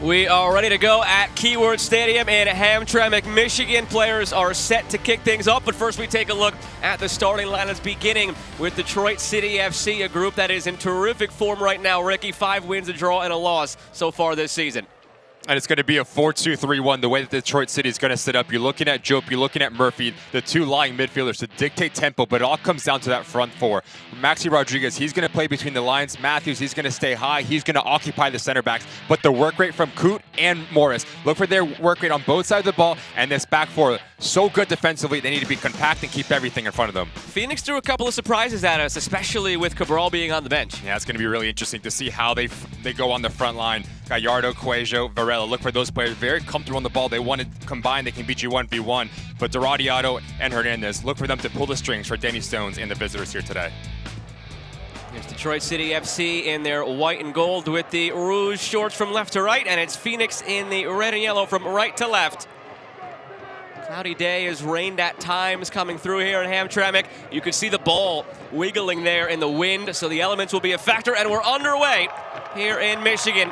We are ready to go at Keyword Stadium in Hamtramck, Michigan. Players are set to kick things off, but first we take a look at the starting lineups, beginning with Detroit City FC, a group that is in terrific form right now. Ricky, 5 wins, a draw, and a loss so far this season. And it's going to be a 4-2-3-1, the way that Detroit City is going to set up. You're looking at Jope, you're looking at Murphy, the two lying midfielders to dictate tempo, but it all comes down to that front four. Maxi Rodriguez, he's going to play between the lines. Matthews, he's going to stay high. He's going to occupy the center backs. But the work rate from Coot and Morris, look for their work rate on both sides of the ball, and this back four, so good defensively. They need to be compact and keep everything in front of them. Phoenix threw a couple of surprises at us, especially with Cabral being on the bench. Yeah, it's going to be really interesting to see how they go on the front line. Gallardo, Cuello, Varela, look for those players very comfortable on the ball. They want to combine, they can beat you 1v1. But Doradiato and Hernandez, look for them to pull the strings for Danny Stones and the visitors here today. Here's Detroit City FC in their white and gold with the rouge shorts from left to right, and it's Phoenix in the red and yellow from right to left. Cloudy day has rained at times coming through here in Hamtramck. You can see the ball wiggling there in the wind, so the elements will be a factor, and we're underway here in Michigan.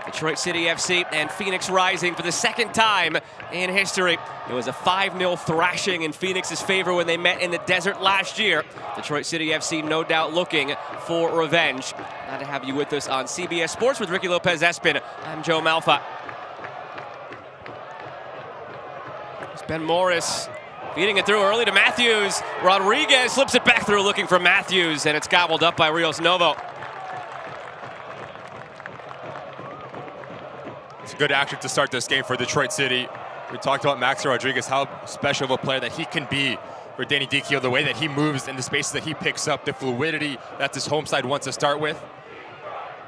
Detroit City FC and Phoenix rising for the second time in history. It was a 5-0 thrashing in Phoenix's favor when they met in the desert last year. Detroit City FC no doubt looking for revenge. Glad to have you with us on CBS Sports with Ricky Lopez-Espin. I'm Joe Malfa. It's Ben Morris feeding it through early to Matthews. Rodriguez slips it back through looking for Matthews, and it's gobbled up by Rios Novo. It's a good action to start this game for Detroit City. We talked about Maxi Rodriguez, how special of a player that he can be for Danny Dichio, the way that he moves and the spaces that he picks up, the fluidity that this home side wants to start with.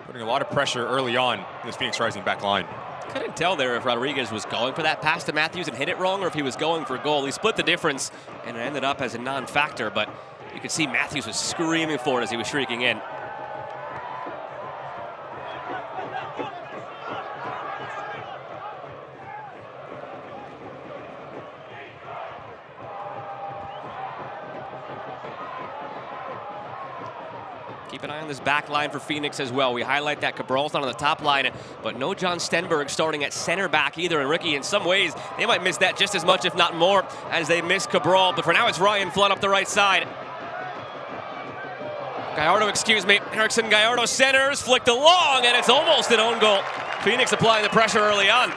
Putting a lot of pressure early on in this Phoenix Rising back line. Couldn't tell there if Rodriguez was going for that pass to Matthews and hit it wrong or if he was going for a goal. He split the difference and it ended up as a non-factor, but you could see Matthews was screaming for it as he was shrieking in. Keep an eye on this back line for Phoenix as well. We highlight that Cabral's not on the top line, but no John Stenberg starting at center back either. And Ricky, in some ways, they might miss that just as much, if not more, as they miss Cabral. But for now, it's Ryan Flood up the right side. Gallardo, Erickson Gallardo centers, flicked along, and it's almost an own goal. Phoenix applying the pressure early on.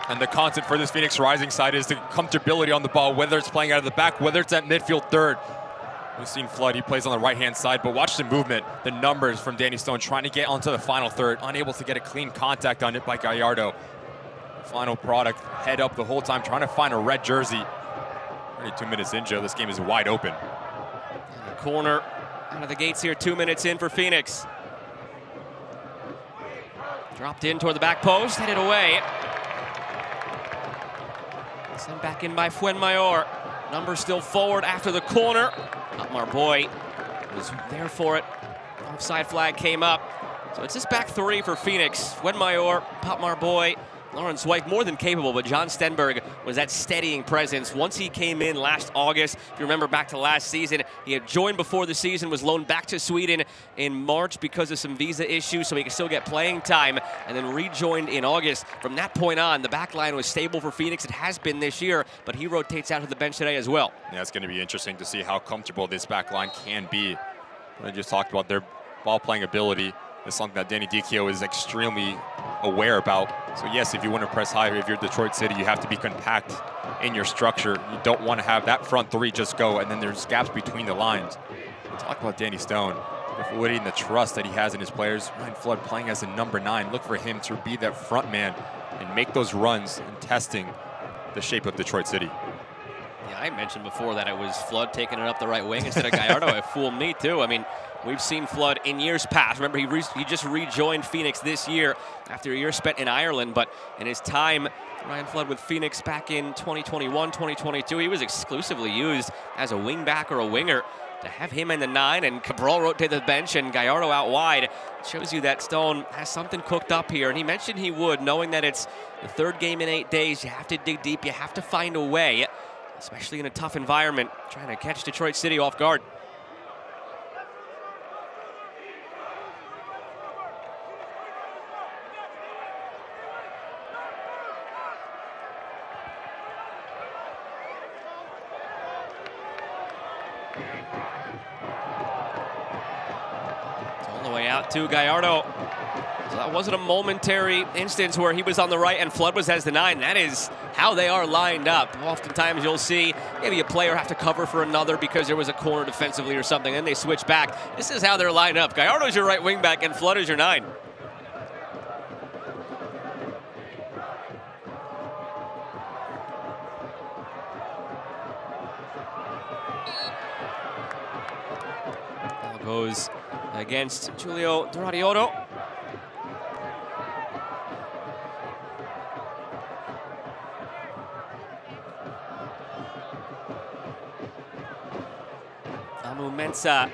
And the constant for this Phoenix Rising side is the comfortability on the ball, whether it's playing out of the back, whether it's at midfield third. We've seen Flood, he plays on the right-hand side, but watch the movement, the numbers from Danny Stone trying to get onto the final third, unable to get a clean contact on it by Gallardo. Final product, head up the whole time, trying to find a red jersey. 32 minutes in, Joe, this game is wide open. The corner out of the gates here, 2 minutes in for Phoenix. Dropped in toward the back post, headed away. Sent back in by Fuenmayor. Number still forward after the corner. Marboy was there for it. Offside flag came up. So it's this back three for Phoenix. Fuenmayor, Pop Marboy, Lawrence White, more than capable, but John Stenberg was that steadying presence. Once he came in last August, if you remember back to last season, he had joined before the season, was loaned back to Sweden in March because of some visa issues, so he could still get playing time, and then rejoined in August. From that point on, the back line was stable for Phoenix. It has been this year, but he rotates out to the bench today as well. Yeah, it's going to be interesting to see how comfortable this back line can be. I just talked about their ball-playing ability. It's something that Danny Dichio is extremely aware about. So yes, if you want to press higher, if you're Detroit City, you have to be compact in your structure. You don't want to have that front three just go, and then there's gaps between the lines. We'll talk about Danny Stone, the fluidity and the trust that he has in his players. Ryan Flood playing as a number 9. Look for him to be that front man and make those runs and testing the shape of Detroit City. Yeah, I mentioned before that it was Flood taking it up the right wing instead of Gallardo. It fooled me too. I mean, we've seen Flood in years past. Remember, he just rejoined Phoenix this year after a year spent in Ireland. But in his time, Ryan Flood with Phoenix back in 2021, 2022, he was exclusively used as a wing back or a winger. To have him in the 9 and Cabral rotate the bench and Gallardo out wide, it shows you that Stone has something cooked up here. And he mentioned he would, knowing that it's the third game in 8 days. You have to dig deep. You have to find a way, especially in a tough environment, trying to catch Detroit City off guard. It's all the way out to Gallardo. So that wasn't a momentary instance where he was on the right and Flood was as the 9. That is how they are lined up. Oftentimes you'll see maybe a player have to cover for another because there was a corner defensively or something, and they switch back. This is how they're lined up. Gallardo's your right wing back and Flood is your 9. Now goes against Julio Doradiotto. Mensah.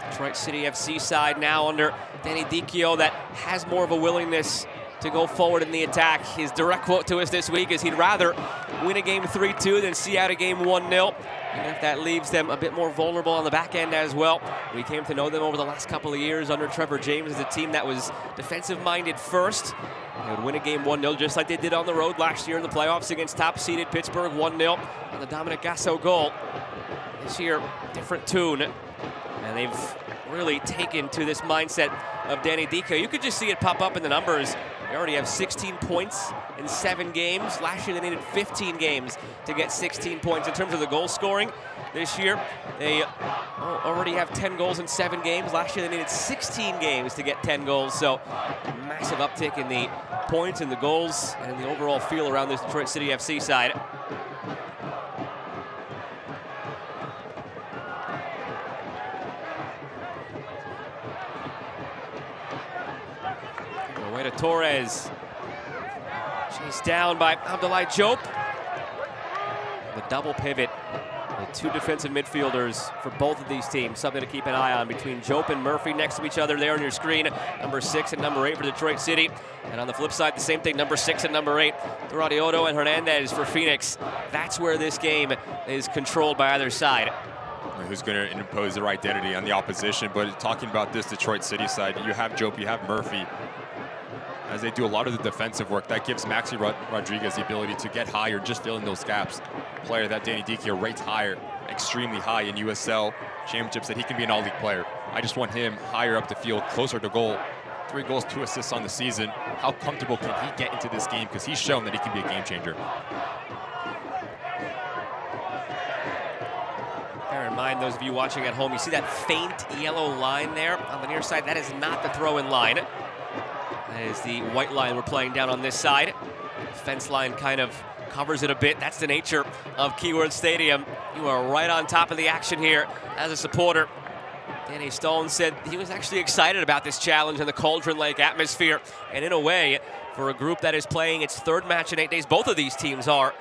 Detroit City FC side now under Danny Dicchio that has more of a willingness to go forward in the attack. His direct quote to us this week is he'd rather win a game 3-2 than see out a game 1-0. Even if that leaves them a bit more vulnerable on the back end as well. We came to know them over the last couple of years under Trevor James as a team that was defensive-minded first. They would win a game 1-0 just like they did on the road last year in the playoffs against top-seeded Pittsburgh 1-0 on the Dominic Gasso goal. This year, different tune. And they've really taken to this mindset of Danny Dicchio. You could just see it pop up in the numbers. They already have 16 points in 7 games. Last year they needed 15 games to get 16 points. In terms of the goal scoring, this year they already have 10 goals in 7 games. Last year they needed 16 games to get 10 goals. So massive uptick in the points and the goals and the overall feel around this Detroit City FC side. Away to Torres. Chased down by Abdoulaye Diop. The double pivot. The 2 defensive midfielders for both of these teams. Something to keep an eye on between Diop and Murphy next to each other there on your screen. Number 6 and number 8 for Detroit City. And on the flip side, the same thing, number 6 and number 8. Doradiotto and Hernandez for Phoenix. That's where this game is controlled by either side. Who's going to impose their identity on the opposition. But talking about this Detroit City side, you have Diop, you have Murphy. As they do a lot of the defensive work, that gives Maxi Rodriguez the ability to get higher, just fill in those gaps. A player that Danny Dicchio rates higher, extremely high in USL Championships, that he can be an all-league player. I just want him higher up the field, closer to goal. 3 goals, 2 assists on the season. How comfortable can he get into this game? Because he's shown that he can be a game changer. Bear in mind, those of you watching at home, you see that faint yellow line there on the near side. That is not the throw-in line. That is the white line we're playing down on this side. Fence line kind of covers it a bit. That's the nature of Keyworth Stadium. You are right on top of the action here as a supporter. Danny Stone said he was actually excited about this challenge and the Cauldron Lake atmosphere. And in a way, for a group that is playing its 3rd match in 8 days, both of these teams are.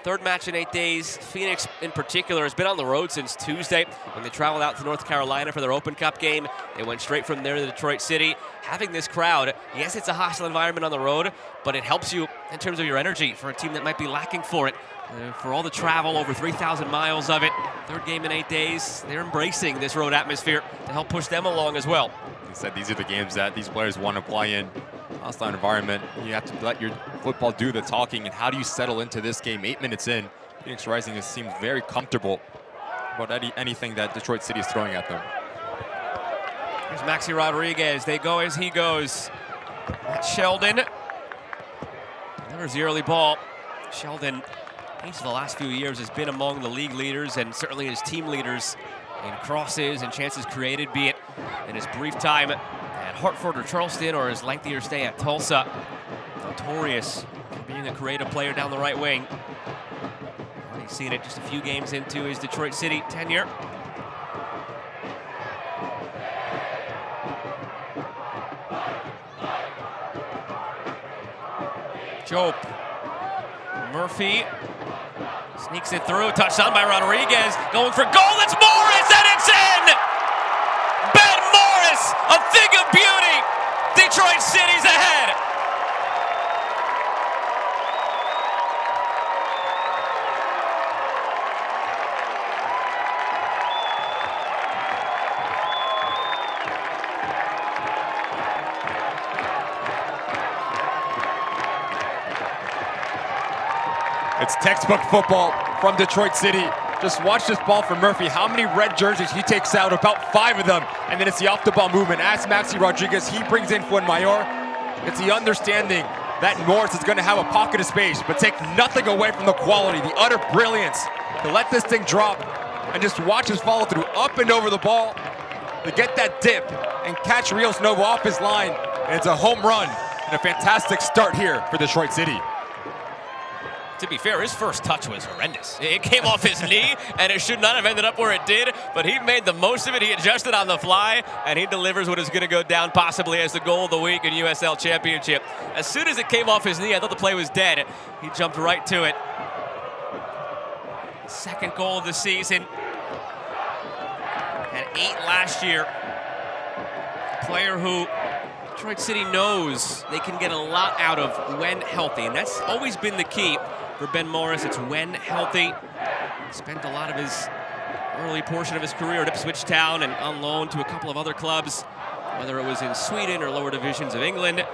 3rd match in 8 days. Phoenix, in particular, has been on the road since Tuesday when they traveled out to North Carolina for their Open Cup game. They went straight from there to Detroit City. Having this crowd, yes, it's a hostile environment on the road, but it helps you in terms of your energy for a team that might be lacking for it. For all the travel, over 3,000 miles of it, 3rd game in 8 days, they're embracing this road atmosphere to help push them along as well. He said these are the games that these players want to play in. Hostile environment. You have to let your football do the talking. And how do you settle into this game 8 minutes in? Phoenix Rising has seemed very comfortable about anything that Detroit City is throwing at them. Here's Maxi Rodriguez. They go as he goes. That's Sheldon. There's the early ball. Sheldon, each of the last few years, has been among the league leaders and certainly his team leaders in crosses and chances created, be it in his brief time at Hartford or Charleston or his lengthier stay at Tulsa. Notorious for being a creative player down the right wing. We've seen it just a few games into his Detroit City tenure. Diop. Murphy sneaks it through, touchdown by Rodriguez, going for goal, it's Morris, and it's in! Ben Morris, a thing of beauty! Detroit City's ahead! It's textbook football. from Detroit City. Just watch this ball from Murphy. How many red jerseys he takes out? About 5 of them. And then it's the off-the-ball movement. As Maxi Rodriguez, he brings in Fuenmayor. It's the understanding that Morris is going to have a pocket of space, but take nothing away from the quality, the utter brilliance to let this thing drop and just watch his follow through up and over the ball to get that dip and catch Rios Novo off his line. And it's a home run and a fantastic start here for Detroit City. To be fair, his first touch was horrendous. It came off his knee, and it should not have ended up where it did, but he made the most of it. He adjusted on the fly, and he delivers what is going to go down possibly as the goal of the week in USL Championship. As soon as it came off his knee, I thought the play was dead. He jumped right to it. Second goal of the season. Had 8 last year. A player who Detroit City knows they can get a lot out of when healthy, and that's always been the key for Ben Morris. It's when healthy. Spent a lot of his early portion of his career at Ipswich Town and on loan to a couple of other clubs, whether it was in Sweden or lower divisions of England.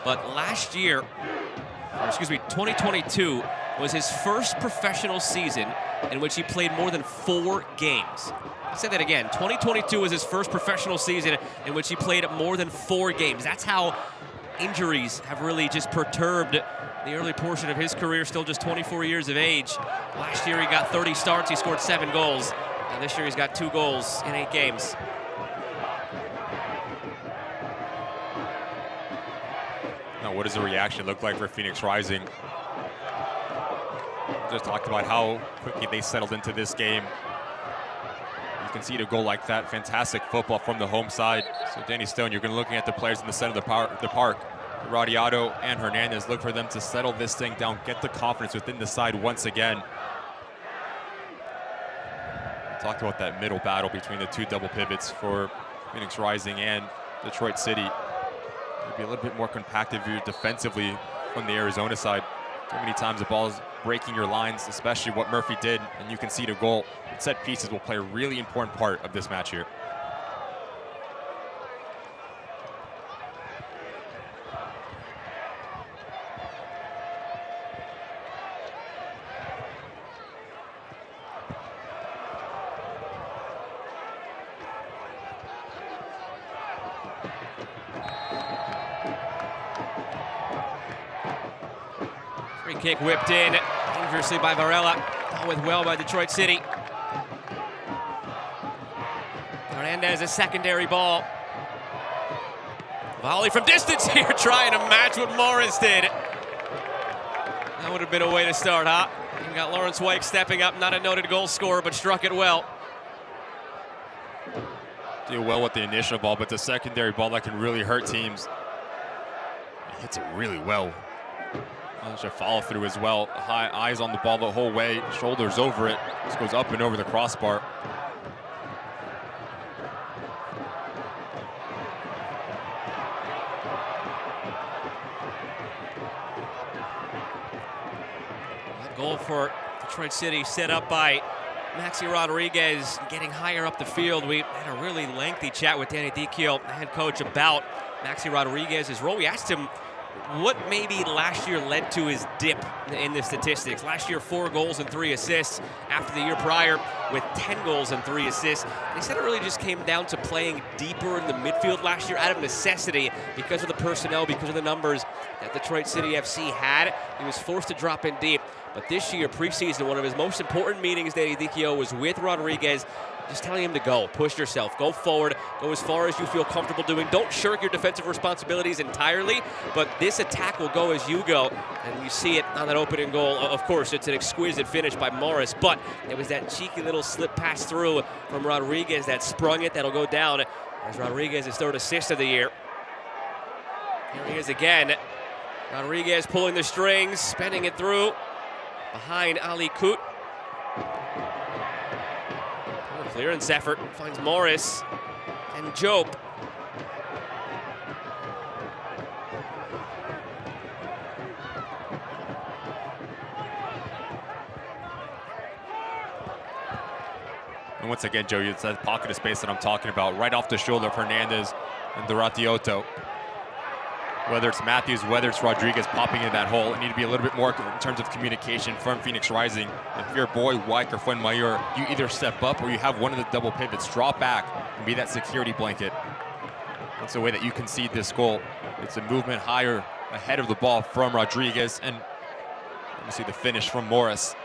But last year, or excuse me, 2022 was his first professional season in which he played more than 4 games. I'll say that again. 2022 was his first professional season in which he played more than 4 games. That's how injuries have really just perturbed the early portion of his career, still just 24 years of age. Last year he got 30 starts, he scored 7 goals. And this year he's got 2 goals in 8 games. Now, what does the reaction look like for Phoenix Rising? Just talked about how quickly they settled into this game. You can see a goal like that. Fantastic football from the home side. So Danny Stone, you're going to looking at the players in the center of the park. Radiato and Hernandez, look for them to settle this thing down, get the confidence within the side once again. We talked about that middle battle between the 2 double pivots for Phoenix Rising and Detroit City. Maybe a little bit more compacted view defensively from the Arizona side. Too many times the ball is breaking your lines, especially what Murphy did, and you can see the goal. Set pieces will play a really important part of this match here. Free kick whipped in dangerously by Varela, dealt with well by Detroit City. Hernandez, a secondary ball. Volley from distance here, trying to match what Morris did. That would have been a way to start, huh? You got Lawrence White stepping up, not a noted goal scorer, but struck it well. Did well with the initial ball, but the secondary ball that can really hurt teams. He hits it really well. Should follow through as well. High eyes on the ball the whole way, shoulders over it. Just goes up and over the crossbar. That goal for Detroit City set up by Maxi Rodriguez, getting higher up the field. We had a really lengthy chat with Danny Dicchio, the head coach, about Maxi Rodriguez's role. We asked him what maybe last year led to his dip in the statistics. Last year, 4 goals and 3 assists. After the year prior, with 10 goals and 3 assists. And he said it really just came down to playing deeper in the midfield last year out of necessity because of the personnel, because of the numbers that Detroit City FC had. He was forced to drop in deep. But this year, preseason, one of his most important meetings, Danny Dicchio, was with Rodriguez, just telling him to go, push yourself, go forward, go as far as you feel comfortable doing. Don't shirk your defensive responsibilities entirely, but this attack will go as you go. And you see it on that opening goal. Of course, it's an exquisite finish by Morris, but it was that cheeky little slip pass through from Rodriguez that sprung it. That'll go down as Rodriguez's 3rd assist of the year. Here he is again. Rodriguez pulling the strings, spinning it through behind Ali Kut. Clearance effort finds Morris and Jope. And once again, Joe, it's that pocket of space that I'm talking about, right off the shoulder of Hernandez and Doratiotto. Whether it's Matthews, whether it's Rodriguez popping in that hole, it need to be a little bit more in terms of communication from Phoenix Rising. If you're Boy, Wyke, or Fuenmayor, you either step up or you have one of the double pivots drop back and be that security blanket. That's the way that you concede this goal. It's a movement higher ahead of the ball from Rodriguez, and let me see the finish from Morris.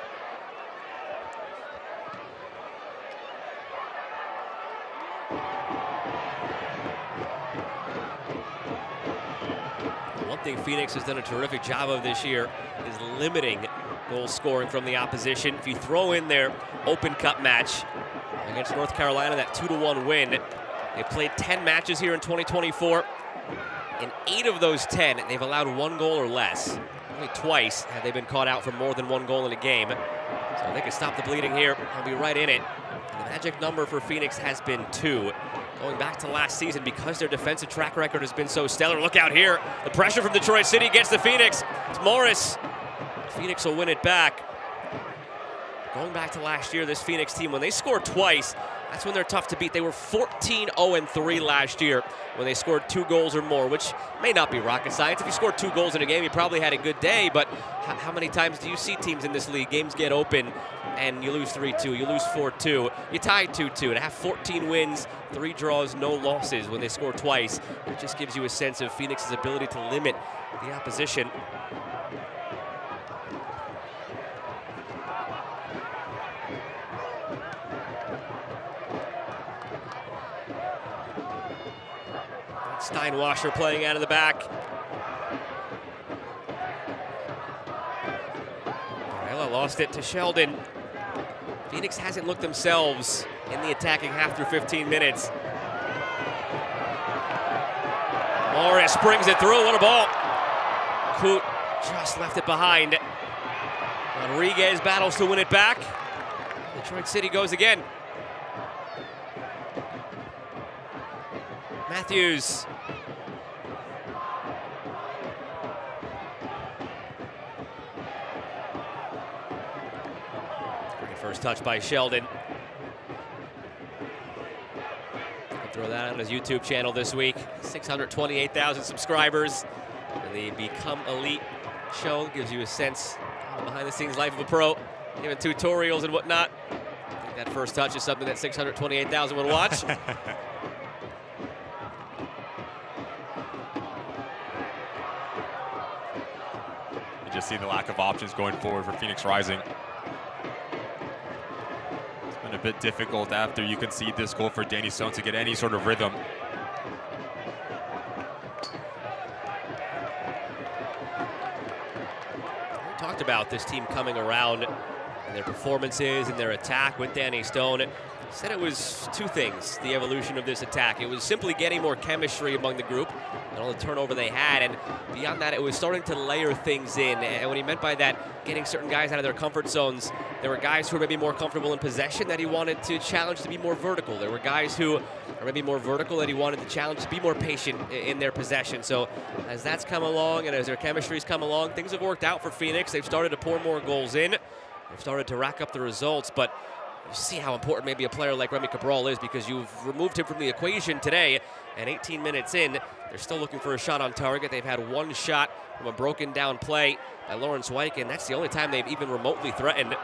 One thing Phoenix has done a terrific job of this year is limiting goal scoring from the opposition. If you throw in their Open Cup match against North Carolina, that 2-1 win, they played 10 matches here in 2024. In 8 of those 10, they've allowed 1 goal or less. Only twice have they been caught out for more than 1 goal in a game. So if they can stop the bleeding here, they'll be right in it. And the magic number for Phoenix has been 2. Going back to last season, because their defensive track record has been so stellar. Look out here. The pressure from Detroit City gets the Phoenix. It's Morris. Phoenix will win it back. Going back to last year, this Phoenix team, when they scored twice, that's when they're tough to beat. They were 14-0-3 last year when they scored 2 goals or more, which may not be rocket science. If you scored 2 goals in a game, you probably had a good day, but how many times do you see teams in this league, games get open and you lose 3-2, you lose 4-2, you tie 2-2, to have 14 wins, 3 draws, no losses when they score twice, it just gives you a sense of Phoenix's ability to limit the opposition. Steinwasser playing out of the back. Varela lost it to Sheldon. Phoenix hasn't looked themselves in the attacking half through 15 minutes. Morris springs it through. What a ball. Coot just left it behind. Rodriguez battles to win it back. Detroit City goes again. Matthews. Great first touch by Sheldon. I'll throw that on his YouTube channel this week. 628,000 subscribers. And the Become Elite show gives you a sense of the behind-the-scenes life of a pro, giving tutorials and whatnot. I think that first touch is something that 628,000 would watch. Just see the lack of options going forward for Phoenix Rising. It's been a bit difficult after you concede this goal for Danny Stone to get any sort of rhythm. We talked about this team coming around and their performances and their attack with Danny Stone. Said it was 2 things, the evolution of this attack. It was simply getting more chemistry among the group and all the turnover they had, and beyond that, it was starting to layer things in. And what he meant by that, getting certain guys out of their comfort zones, there were guys who were maybe more comfortable in possession that he wanted to challenge to be more vertical. There were guys who are maybe more vertical that he wanted to challenge to be more patient in their possession. So as that's come along and as their chemistry's come along, things have worked out for Phoenix. They've started to pour more goals in. They've started to rack up the results, but you see how important maybe a player like Remy Cabral is, because you've removed him from the equation today, and 18 minutes in, they're still looking for a shot on target. They've had 1 shot from a broken down play by Lawrence Wyke, and that's the only time they've even remotely threatened.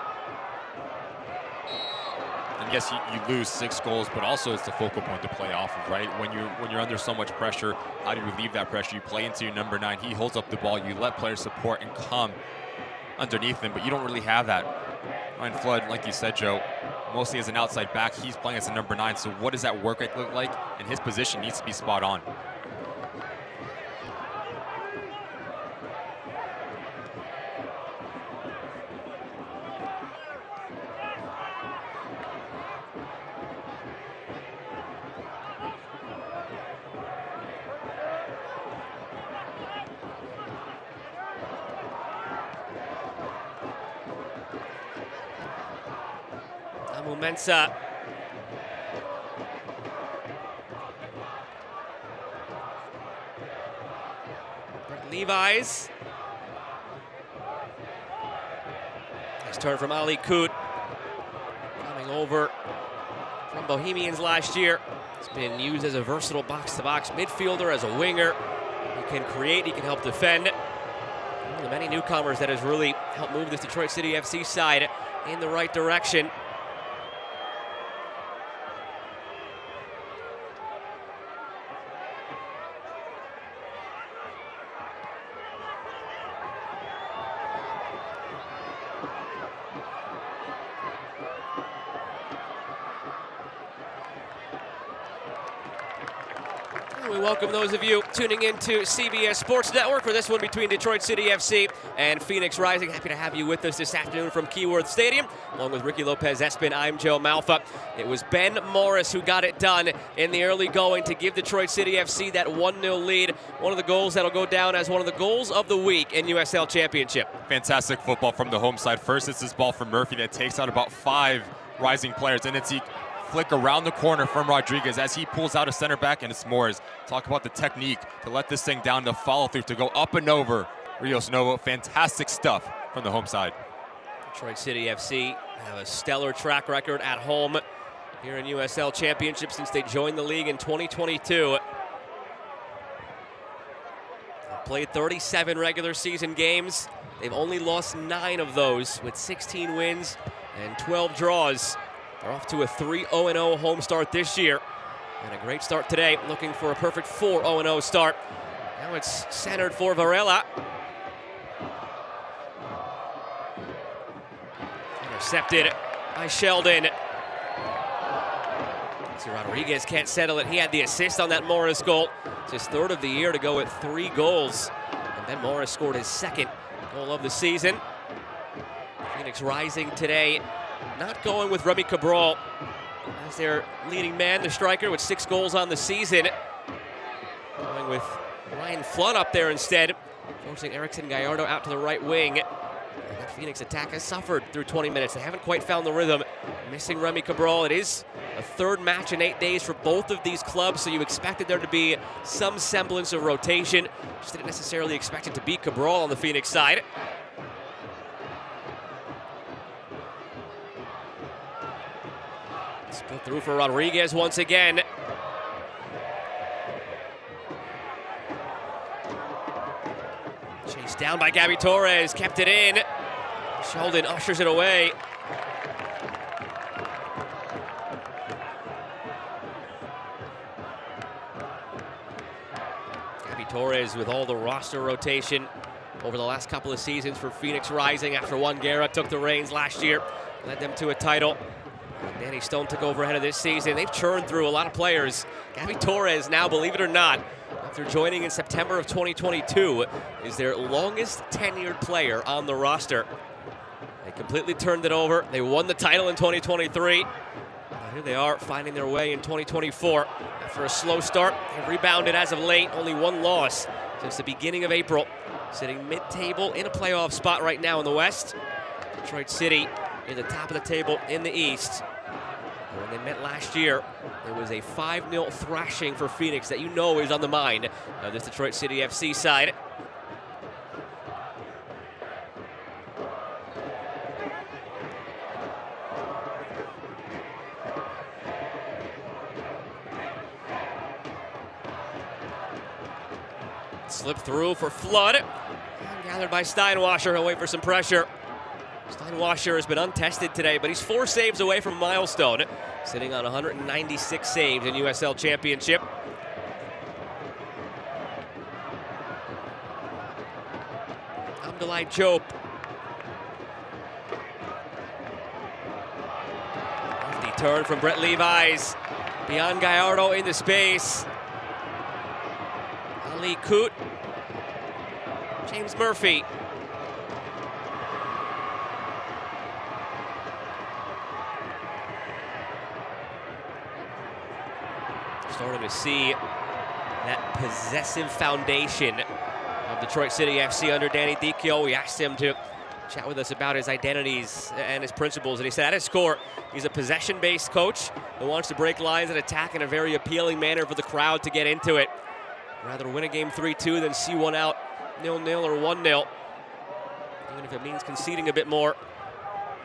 And yes, you lose 6 goals, but also it's the focal point to play off of, right? When you're under so much pressure, how do you relieve that pressure? You play into your number 9. He holds up the ball. You let players support and come underneath him, but you don't really have that. Ryan Flood, like you said, Joe, mostly as an outside back, he's playing as a number 9. So what does that work rate look like? And his position needs to be spot on. Mensah. Levi's. Nice turn from Ali Koot. Coming over from Bohemians last year. He's been used as a versatile box-to-box midfielder, as a winger. He can create, he can help defend. One of the many newcomers that has really helped move this Detroit City FC side in the right direction. We welcome those of you tuning into CBS Sports Network for this one between Detroit City FC and Phoenix Rising. Happy to have you with us this afternoon from Keyworth Stadium. Along with Ricky Lopez-Espin, I'm Joe Malfa. It was Ben Morris who got it done in the early going to give Detroit City FC that 1-0 lead. One of the goals that'll go down as one of the goals of the week in USL Championship. Fantastic football from the home side. First, it's this ball from Murphy that takes out about 5 Rising players, and it's flick around the corner from Rodriguez as he pulls out a center back, and it's Morris. Talk about the technique to let this thing down, to follow through, to go up and over Rios Novo. Fantastic stuff from the home side. Detroit City FC have a stellar track record at home here in USL Championship since they joined the league in 2022. They've played 37 regular season games. They've only lost 9 of those, with 16 wins and 12 draws. They're off to a 3-0-0 home start this year. And a great start today, looking for a perfect 4-0-0 start. Now it's centered for Varela. Intercepted by Sheldon. See, Rodriguez can't settle it. He had the assist on that Morris goal. It's his 3rd of the year to go with 3 goals. And then Morris scored his 2nd goal of the season. Phoenix Rising today, not going with Remy Cabral as their leading man, the striker, with 6 goals on the season. Going with Ryan Flood up there instead, forcing Erickson Gallardo out to the right wing. And that Phoenix attack has suffered through 20 minutes. They haven't quite found the rhythm. Missing Remy Cabral. It is a 3rd match in 8 days for both of these clubs, so you expected there to be some semblance of rotation. Just didn't necessarily expect it to be Cabral on the Phoenix side. Split through for Rodriguez once again. Chased down by Gabby Torres, kept it in. Sheldon ushers it away. Gabby Torres with all the roster rotation over the last couple of seasons for Phoenix Rising after Juan Guerra took the reins last year, led them to a title. Danny Stone took over ahead of this season. They've churned through a lot of players. Gabby Torres now, believe it or not, after joining in September of 2022, is their longest tenured player on the roster. They completely turned it over. They won the title in 2023. Now here they are finding their way in 2024. After a slow start, they've rebounded as of late. Only 1 loss since the beginning of April. Sitting mid-table in a playoff spot right now in the West. Detroit City in the top of the table in the East. When they met last year, it was a 5-0 thrashing for Phoenix that you know is on the mind of this Detroit City FC side. Slip through for Flood. And gathered by Steinwasser. He'll wait for some pressure. Steinwasser has been untested today, but he's 4 saves away from a milestone, sitting on 196 saves in USL Championship. Abdoulaye Diop. Lefty turn from Brett Levi's. Beyond Gallardo into space. Ali Koot. James Murphy. Starting to see that possessive foundation of Detroit City FC under Danny Dicchio. We asked him to chat with us about his identities and his principles, and he said at his core, he's a possession-based coach who wants to break lines and attack in a very appealing manner for the crowd to get into it. Rather win a game 3-2 than see one out 0-0 or 1-0, even if it means conceding a bit more.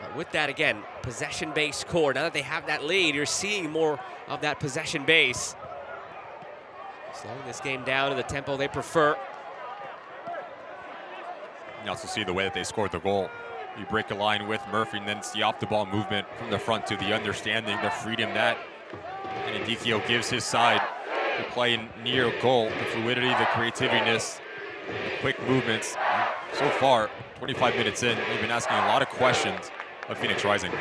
But with that, again, possession-based core. Now that they have that lead, you're seeing more of that possession base. Slowing this game down to the tempo they prefer. You also see the way that they scored the goal. You break a line with Murphy, and then it's the off-the-ball movement from the front to the understanding, the freedom that Ndikio gives his side to play near goal. The fluidity, the creativeness, the quick movements. So far, 25 minutes in, they've been asking a lot of questions of Phoenix Rising.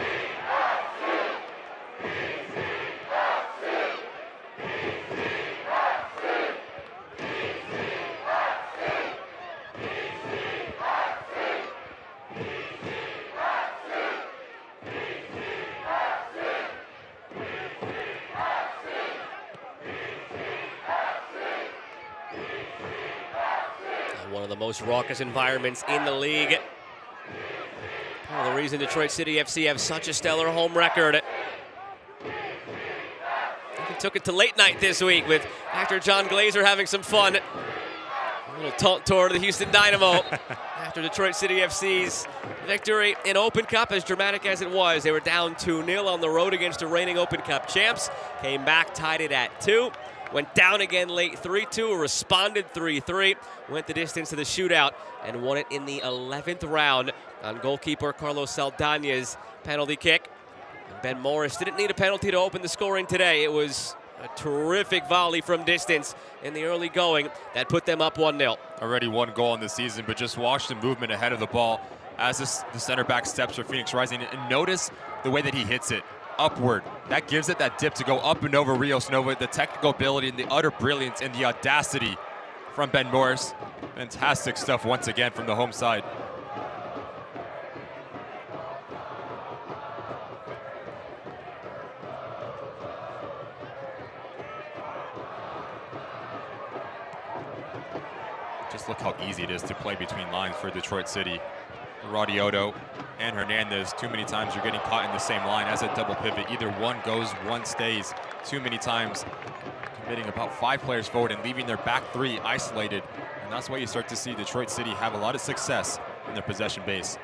One of the most raucous environments in the league. Part of the reason Detroit City FC have such a stellar home record. He took it to late night this week with actor John Glazer having some fun. A little taunt toward the Houston Dynamo after Detroit City FC's victory in Open Cup, as dramatic as it was. They were down 2-0 on the road against the reigning Open Cup champs. Came back, tied it at 2. Went down again late 3-2, responded 3-3, went the distance to the shootout, and won it in the 11th round on goalkeeper Carlos Saldaña's penalty kick. And Ben Morris didn't need a penalty to open the scoring today. It was a terrific volley from distance in the early going that put them up 1-0. Already one goal in the season, but just watch the movement ahead of the ball as the center back steps for Phoenix Rising, and notice the way that he hits it. Upward. That gives it that dip to go up and over Rios Nova. The technical ability and the utter brilliance and the audacity from Ben Morris. Fantastic stuff once again from the home side. Just look how easy it is to play between lines for Detroit City. Radioto and Hernandez, too many times you're getting caught in the same line as a double pivot. Either one goes, one stays. Too many times committing about 5 players forward and leaving their back 3 isolated. And that's why you start to see Detroit City have a lot of success in their possession base.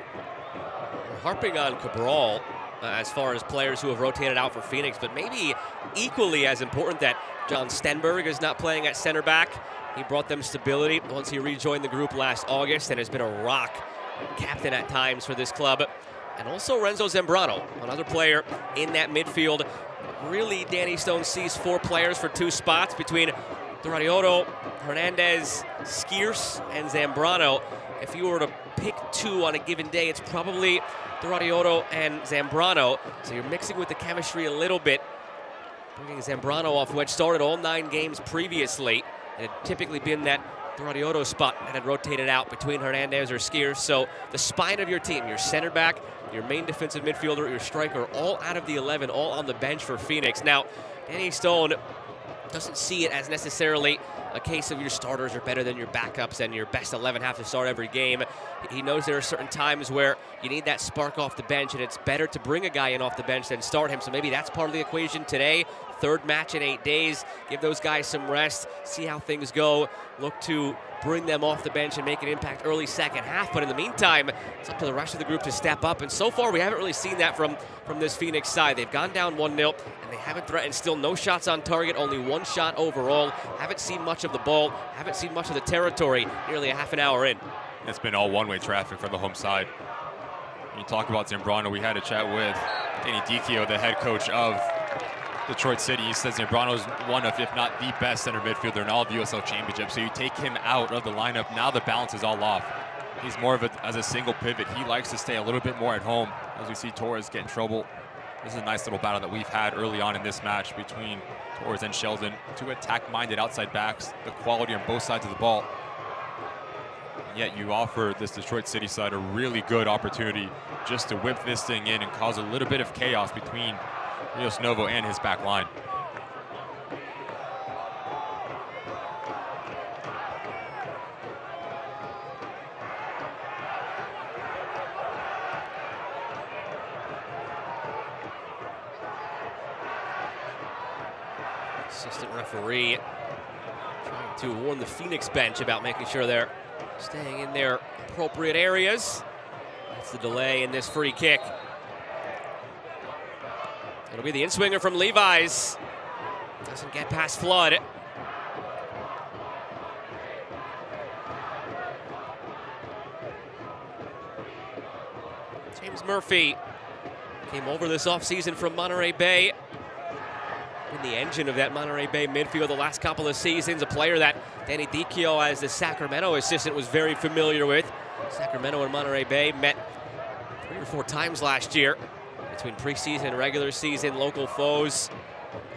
We're harping on Cabral as far as players who have rotated out for Phoenix, but maybe equally as important that John Stenberg is not playing at center back. He brought them stability once he rejoined the group last August and has been a rock captain at times for this club. And also Renzo Zambrano, another player in that midfield. Really, Danny Stone sees 4 players for 2 spots between Doradiotto, Hernandez, Skierce, and Zambrano. If you were to pick 2 on a given day, it's probably Doradiotto and Zambrano. So you're mixing with the chemistry a little bit, bringing Zambrano off, who had started all 9 games previously. It had typically been that Doradiotto spot that had rotated out between Hernandez or Skierce. So the spine of your team, your center back, your main defensive midfielder, your striker, all out of the 11, all on the bench for Phoenix. Now, Danny Stone doesn't see it as necessarily a case of your starters are better than your backups and your best 11 have to start every game. He knows there are certain times where you need that spark off the bench, and it's better to bring a guy in off the bench than start him. So maybe that's part of the equation today. 3rd match in 8 days. Give those guys some rest, see how things go. Look to bring them off the bench and make an impact early second half. But in the meantime, it's up to the rest of the group to step up. And so far, we haven't really seen that from this Phoenix side. They've gone down 1-0, and they haven't threatened. Still no shots on target, only 1 shot overall. Haven't seen much of the ball, haven't seen much of the territory nearly a half an hour in. It's been all one-way traffic for the home side. When you talk about Zambrano, we had a chat with Danny Dicchio, the head coach of Detroit City. He says Zambrano's one of, if not the best center midfielder in all of USL Championship. So you take him out of the lineup, now the balance is all off. He's more of as a single pivot. He likes to stay a little bit more at home. As we see Torres get in trouble. This is a nice little battle that we've had early on in this match between Torres and Sheldon. 2 attack-minded outside backs, the quality on both sides of the ball. And yet you offer this Detroit City side a really good opportunity just to whip this thing in and cause a little bit of chaos between Rios Novo and his back line. Assistant referee trying to warn the Phoenix bench about making sure they're staying in their appropriate areas. That's the delay in this free kick. It'll be the in-swinger from Levi's. Doesn't get past Flood. James Murphy came over this offseason from Monterey Bay. Been the engine of that Monterey Bay midfield the last couple of seasons. A player that Danny Dicchio, as the Sacramento assistant, was very familiar with. Sacramento and Monterey Bay met 3 or 4 times last year between preseason and regular season, local foes.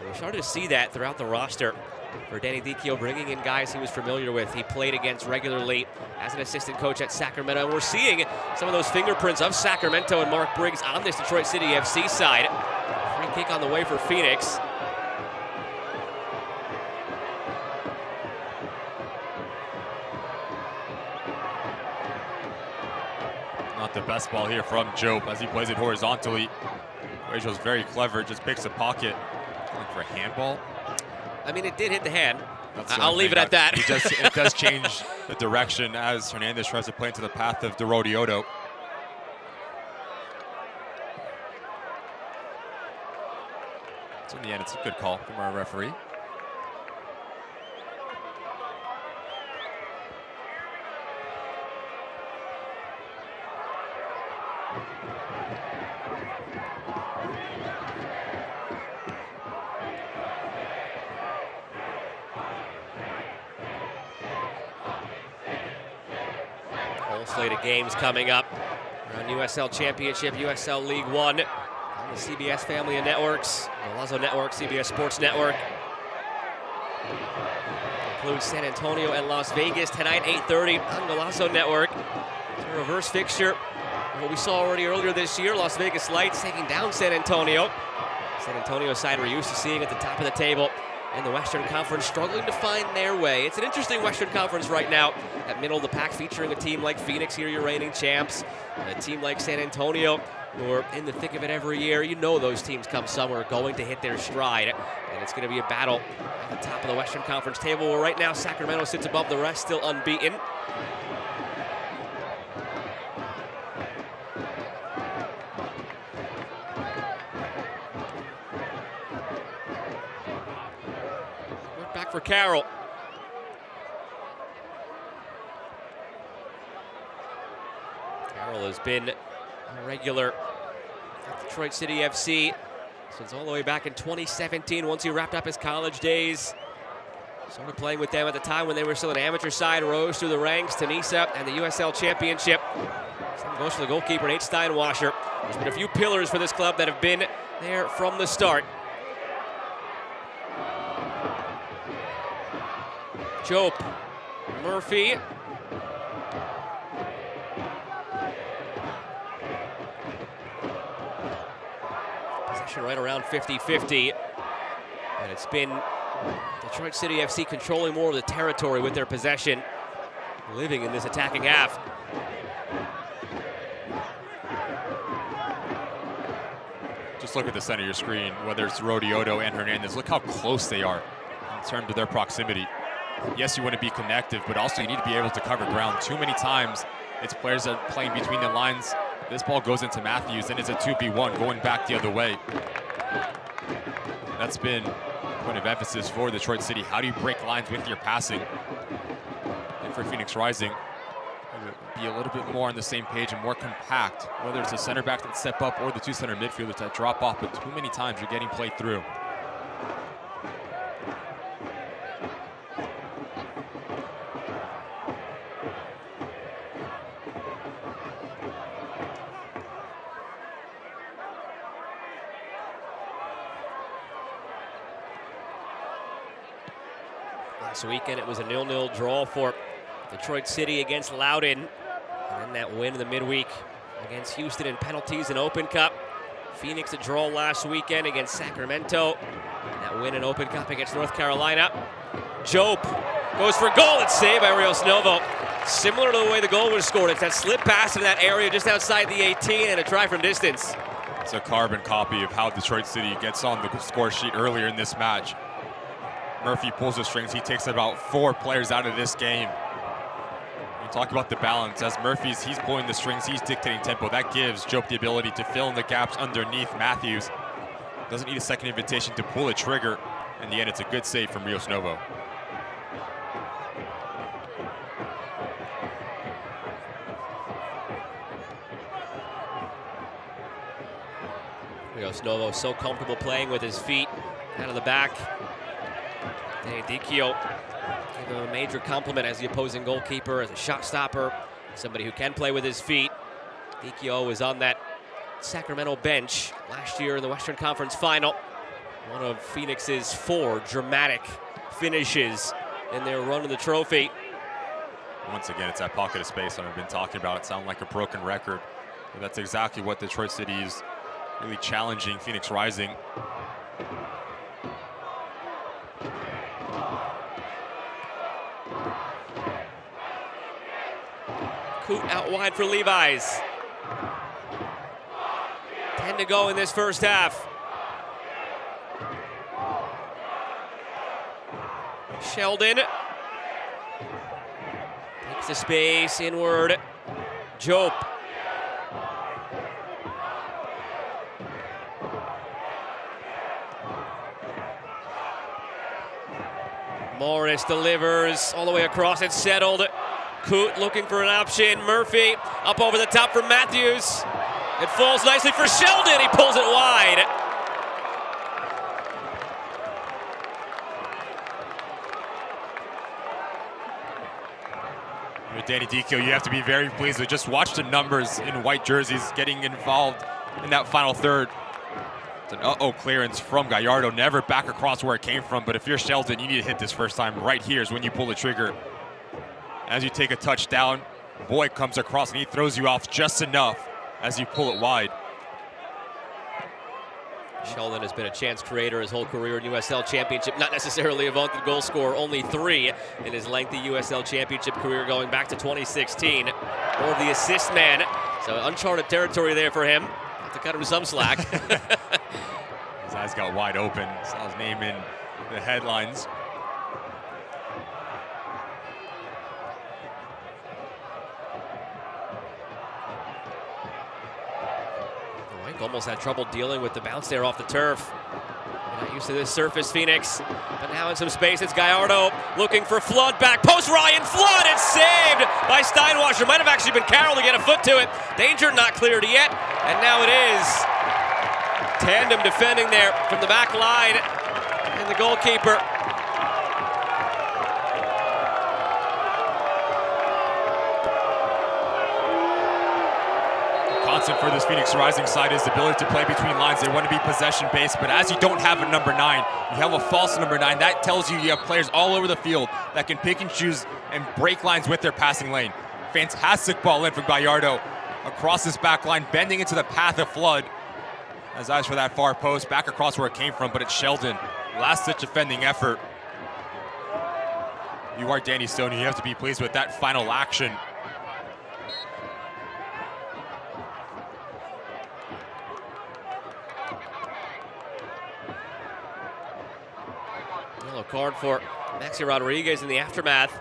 And we started to see that throughout the roster for Danny Dicchio, bringing in guys he was familiar with. He played against regularly as an assistant coach at Sacramento. And we're seeing some of those fingerprints of Sacramento and Mark Briggs on this Detroit City FC side. Free kick on the way for Phoenix. Not the best ball here from Jope as he plays it horizontally. Rachel's very clever, just picks a pocket. Looking for a handball. I mean, it did hit the hand. I'll leave it at that. It does change the direction as Hernandez tries to play into the path of DeRodioto. So in the end, it's a good call from our referee. Whole slate of games coming up around USL Championship, USL League One on the CBS family of networks, the Lazo Network, CBS Sports Network. Includes San Antonio and Las Vegas tonight, 8:30 on the Lazo Network. It's a reverse fixture. What we saw already earlier this year, Las Vegas Lights taking down San Antonio. San Antonio side we're used to seeing at the top of the table in the Western Conference, struggling to find their way. It's an interesting Western Conference right now. At middle of the pack, featuring a team like Phoenix, here your reigning champs, and a team like San Antonio, who are in the thick of it every year. You know those teams come summer going to hit their stride, and it's going to be a battle at the top of the Western Conference table, where right now Sacramento sits above the rest, still unbeaten. Back for Carroll. Carroll has been a regular at Detroit City FC since all the way back in 2017, once he wrapped up his college days. Started playing with them at the time when they were still an amateur side, rose through the ranks to NISA and the USL Championship. Same goes for the goalkeeper, Nate Steinwasser. There's been a few pillars for this club that have been there from the start. Jope, Murphy. Possession right around 50-50. And it's been Detroit City FC controlling more of the territory with their possession, living in this attacking half. Just look at the center of your screen, whether it's Rodioto and Hernandez. Look how close they are in terms of their proximity. Yes, you want to be connective, but also you need to be able to cover ground. Too many times, it's players that are playing between the lines. This ball goes into Matthews, and it's a 2v1 going back the other way. That's been a point of emphasis for Detroit City. How do you break lines with your passing? And for Phoenix Rising, be a little bit more on the same page and more compact, whether it's a center back that step up or the 2 center midfielders that drop off, but too many times you're getting played through. Last weekend it was a 0-0 draw for Detroit City against Loudoun, and then that win in the midweek against Houston in penalties and Open Cup. Phoenix a draw last weekend against Sacramento, and that win in Open Cup against North Carolina. Jope goes for a goal. It's saved by Rios Novo. Similar to the way the goal was scored, it's that slip pass in that area just outside the 18 and a try from distance. It's a carbon copy of how Detroit City gets on the score sheet earlier in this match. Murphy pulls the strings. He takes about 4 players out of this game. You talk about the balance. As he's pulling the strings, he's dictating tempo. That gives Jope the ability to fill in the gaps underneath Matthews. Doesn't need a second invitation to pull a trigger. In the end, it's a good save from Rios Novo. Barrios Novo so comfortable playing with his feet out of the back. Danny Dicchio gave him a major compliment as the opposing goalkeeper, as a shot stopper, somebody who can play with his feet. Dicchio was on that Sacramento bench last year in the Western Conference Final. One of Phoenix's 4 dramatic finishes in their run of the trophy. Once again, it's that pocket of space that I've been talking about. It sounds like a broken record, but that's exactly what Detroit City is really challenging Phoenix Rising. Coot out wide for Levi's. 10 to go in this first half. Sheldon takes the space inward. Jope. Morris delivers all the way across. It's settled. Coot looking for an option. Murphy up over the top for Matthews. It falls nicely for Sheldon. He pulls it wide. With Danny Dicchio, you have to be very pleased with. Just watch the numbers in white jerseys getting involved in that final third. It's an uh-oh clearance from Gallardo, never back across where it came from, but if you're Sheldon, you need to hit this first time. Right here is when you pull the trigger. As you take a touchdown, Boyd comes across and he throws you off just enough as you pull it wide. Sheldon has been a chance creator his whole career in USL Championship, not necessarily a vaunted goal scorer, only 3 in his lengthy USL Championship career going back to 2016. More of the assist man, so uncharted territory there for him. Have to cut him some slack. His eyes got wide open, saw his name in the headlines. Almost had trouble dealing with the bounce there off the turf. Not used to this surface, Phoenix. But now in some space, it's Gallardo looking for Flood back post. Ryan Flood, it's saved by Steinwasser. Might have actually been Carroll to get a foot to it. Danger not cleared yet, and now it is. Tandem defending there from the back line, and the goalkeeper. Constant for this Phoenix Rising side is the ability to play between lines. They want to be possession-based, but as you don't have a number 9, you have a false number 9. That tells you you have players all over the field that can pick and choose and break lines with their passing lane. Fantastic ball in from Gallardo across this back line, bending into the path of Flood. As eyes for that far post, back across where it came from, but it's Sheldon. Last-ditch defending effort. You are Danny Stone. You have to be pleased with that final action. Yellow card for Maxi Rodriguez in the aftermath.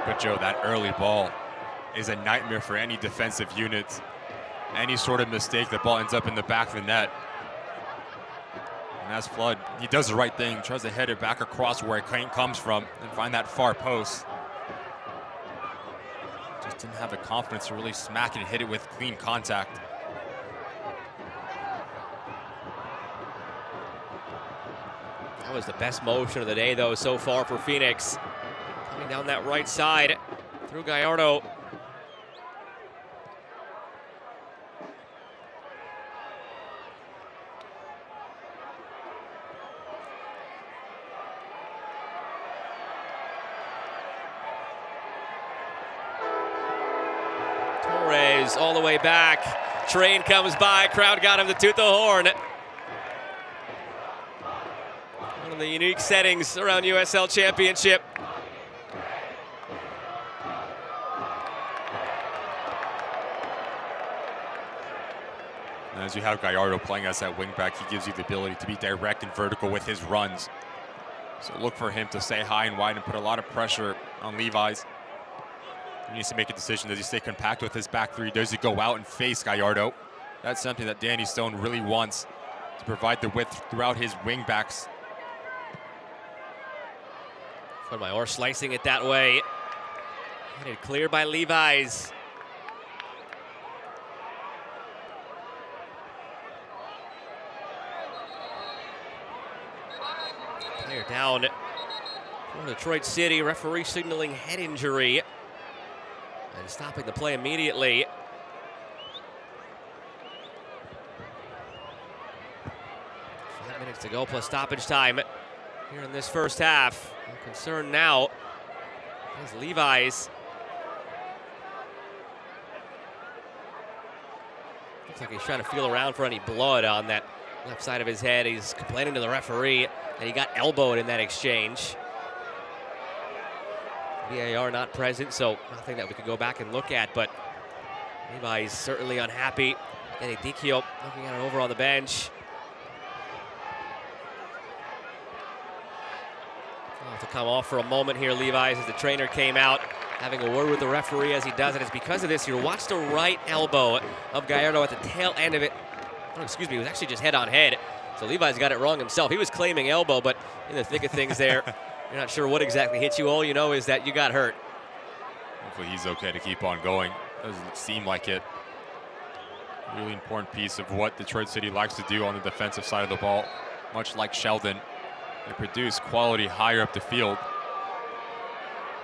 But Joe, that early ball is a nightmare for any defensive unit. Any sort of mistake, the ball ends up in the back of the net. And as Flood, he does the right thing, tries to head it back across where it comes from and find that far post. Just didn't have the confidence to really smack it and hit it with clean contact. That was the best motion of the day, though, so far for Phoenix. Coming down that right side through Gallardo. Torres all the way back. Train comes by. Crowd got him to toot the horn. One of the unique settings around USL Championship. And as you have Gallardo playing as that wingback, he gives you the ability to be direct and vertical with his runs. So look for him to stay high and wide and put a lot of pressure on Levi's. He needs to make a decision. Does he stay compact with his back three? Does he go out and face Gallardo? That's something that Danny Stone really wants, to provide the width throughout his wingbacks. Fuenmayor slicing it that way. Headed clear by Levi's. Player down for Detroit City. Referee signaling head injury and stopping the play immediately. 5 minutes to go plus stoppage time here in this first half. No concern now is Levi's. Looks like he's trying to feel around for any blood on that left side of his head. He's complaining to the referee that he got elbowed in that exchange. VAR not present, so nothing that we could go back and look at, but Levi's certainly unhappy. Danny Dicchio looking at it over on the bench. I'll have to come off for a moment here, Levi's, as the trainer came out, having a word with the referee as he does it. It's because of this here. Watch the right elbow of Gallardo at the tail end of it. Oh, excuse me, it was actually just head on head. So Levi's got it wrong himself. He was claiming elbow, but in the thick of things there, you're not sure what exactly hit you. All you know is that you got hurt. Hopefully he's okay to keep on going. Doesn't seem like it. Really important piece of what Detroit City likes to do on the defensive side of the ball. Much like Sheldon, they produce quality higher up the field.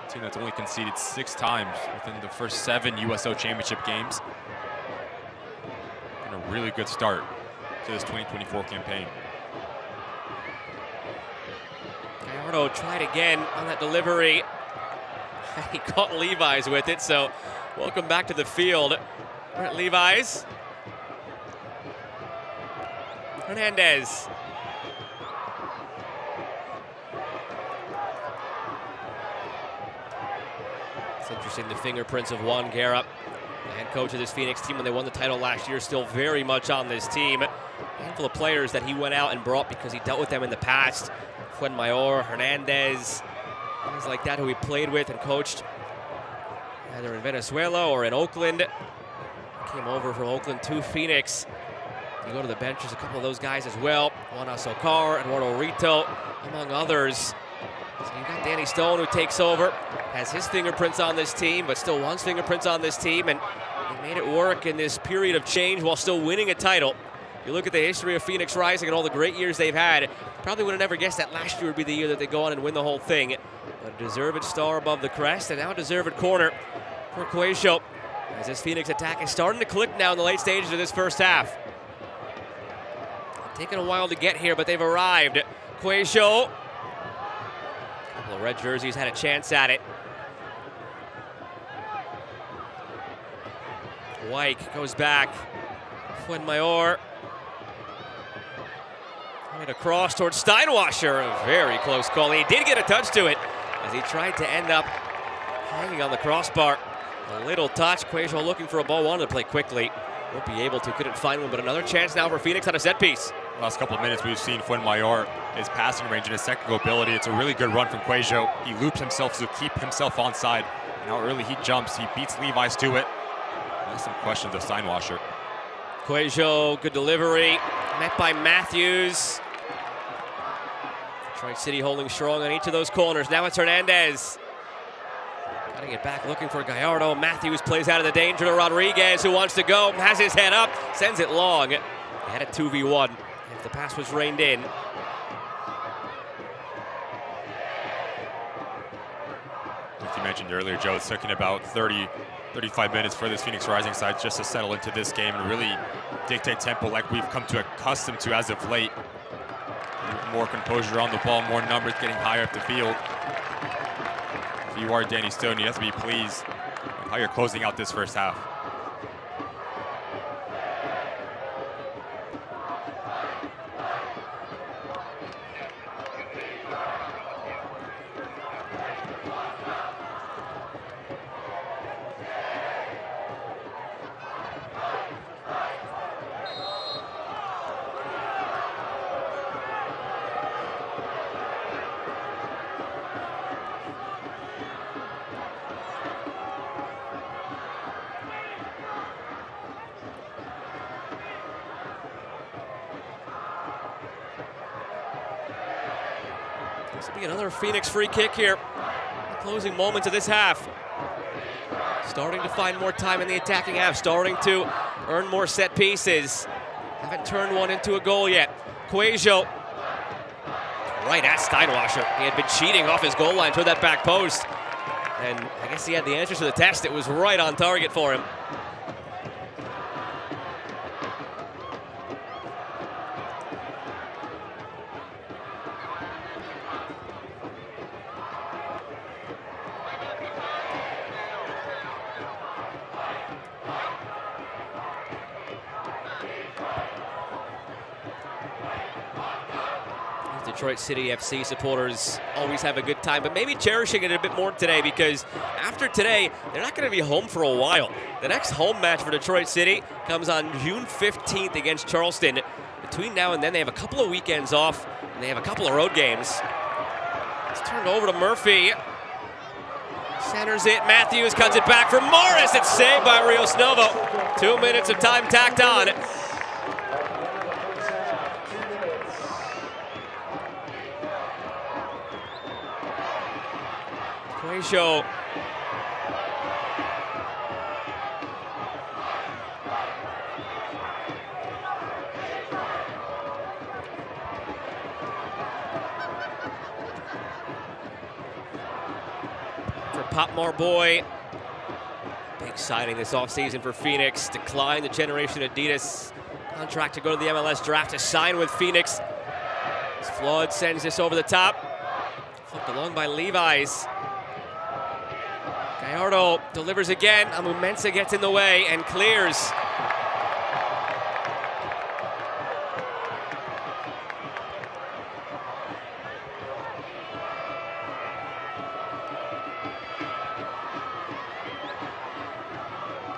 A team that's only conceded 6 times within the first 7 USL Championship games. And a really good start to this 2024 campaign. Gallardo tried again on that delivery. He caught Levi's with it, so welcome back to the field. Brett Levi's. Hernandez. It's interesting, the fingerprints of Juan Guerra, the head coach of this Phoenix team when they won the title last year, still very much on this team. A handful of players that he went out and brought because he dealt with them in the past. Fuenmayor, Hernandez, guys like that who he played with and coached either in Venezuela or in Oakland. Came over from Oakland to Phoenix. You go to the bench, there's a couple of those guys as well. Juan Azocar, Eduardo Rito, among others. So you got Danny Stone who takes over, has his fingerprints on this team, but still Juan's fingerprints on this team, and he made it work in this period of change while still winning a title. You look at the history of Phoenix Rising and all the great years they've had, probably would have never guessed that last year would be the year that they go on and win the whole thing. But a deserved star above the crest, and now a deserved corner for Cuejo, as this Phoenix attack is starting to click now in the late stages of this first half. Taking a while to get here, but they've arrived. Cuejo. A couple of red jerseys had a chance at it. Wyke goes back. Fuenmayor. And across towards Steinwasser. A very close call. He did get a touch to it as he tried to end up hanging on the crossbar. A little touch. Cuejo looking for a ball. Wanted to play quickly. Won't be able to. Couldn't find one, but another chance now for Phoenix on a set piece. Last couple of minutes, we've seen Fuenmayor, his passing range and his technical ability. It's a really good run from Cuejo. He loops himself to keep himself onside. And how early he jumps, he beats Levi's to it. That's some questions of Steinwasser. Cuejo, good delivery, met by Matthews. Detroit City holding strong on each of those corners. Now it's Hernandez. Cutting it back, looking for Gallardo. Matthews plays out of the danger to Rodriguez, who wants to go, has his head up, sends it long. They had a 2v1 if the pass was reined in. Like you mentioned earlier, Joe, it's taking about 35 minutes for this Phoenix Rising side just to settle into this game and really dictate tempo like we've come to accustomed to as of late. More composure on the ball, more numbers getting higher up the field. If you are Danny Stone, you have to be pleased with how you're closing out this first half. This will be another Phoenix free kick here. closing moments of this half. Starting to find more time in the attacking half, starting to earn more set pieces. Haven't turned one into a goal yet. Quajo, right at Steinwasser. He had been cheating off his goal line toward that back post. And I guess he had the answers to the test. It was right on target for him. Detroit City FC supporters always have a good time, but maybe cherishing it a bit more today, because after today, they're not going to be home for a while. The next home match for Detroit City comes on June 15th against Charleston. Between now and then, they have a couple of weekends off, and they have a couple of road games. It's turned over to Murphy. Centers it. Matthews cuts it back for Morris. It's saved by Rios Novo. 2 minutes of time tacked on. Quajo. For Popmore Boy. Big signing this offseason for Phoenix. Declined the Generation Adidas contract to go to the MLS draft to sign with Phoenix. Flood sends this over the top. Flipped along by Levi's. Gallardo delivers again. Amumensa gets in the way and clears.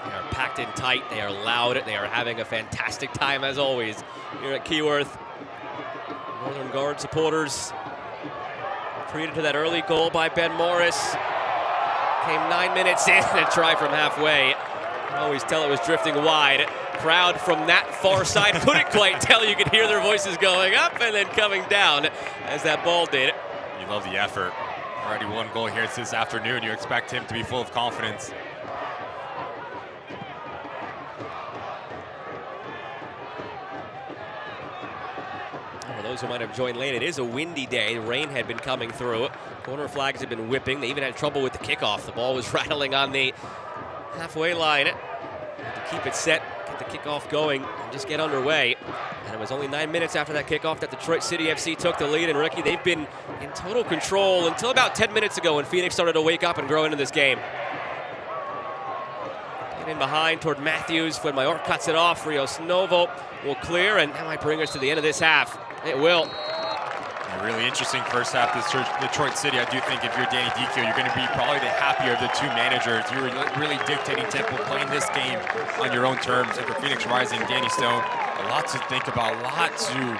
They are packed in tight. They are loud. They are having a fantastic time as always here at Keyworth. Northern Guard supporters treated to that early goal by Ben Morris. Came 9 minutes in and a try from halfway. You can always tell it was drifting wide. Crowd from that far side couldn't quite tell. You could hear their voices going up and then coming down as that ball did. You love the effort. Already one goal here this afternoon. You expect him to be full of confidence. For those who might have joined late, it is a windy day. Rain had been coming through. Corner flags had been whipping. They even had trouble with the kickoff. The ball was rattling on the halfway line. To keep it set, get the kickoff going, and just get underway. And it was only 9 minutes after that kickoff that Detroit City FC took the lead. And Ricky, they've been in total control until about 10 minutes ago when Phoenix started to wake up and grow into this game. Get in behind toward Matthews. When Mayor cuts it off, Rios Novo will clear, and that might bring us to the end of this half. It will. A really interesting first half this Detroit City. I do think if you're Danny Dichio, you're going to be probably the happier of the two managers. You were really dictating tempo, playing this game on your own terms. And for Phoenix Rising, Danny Stone, a lot to think about, a lot to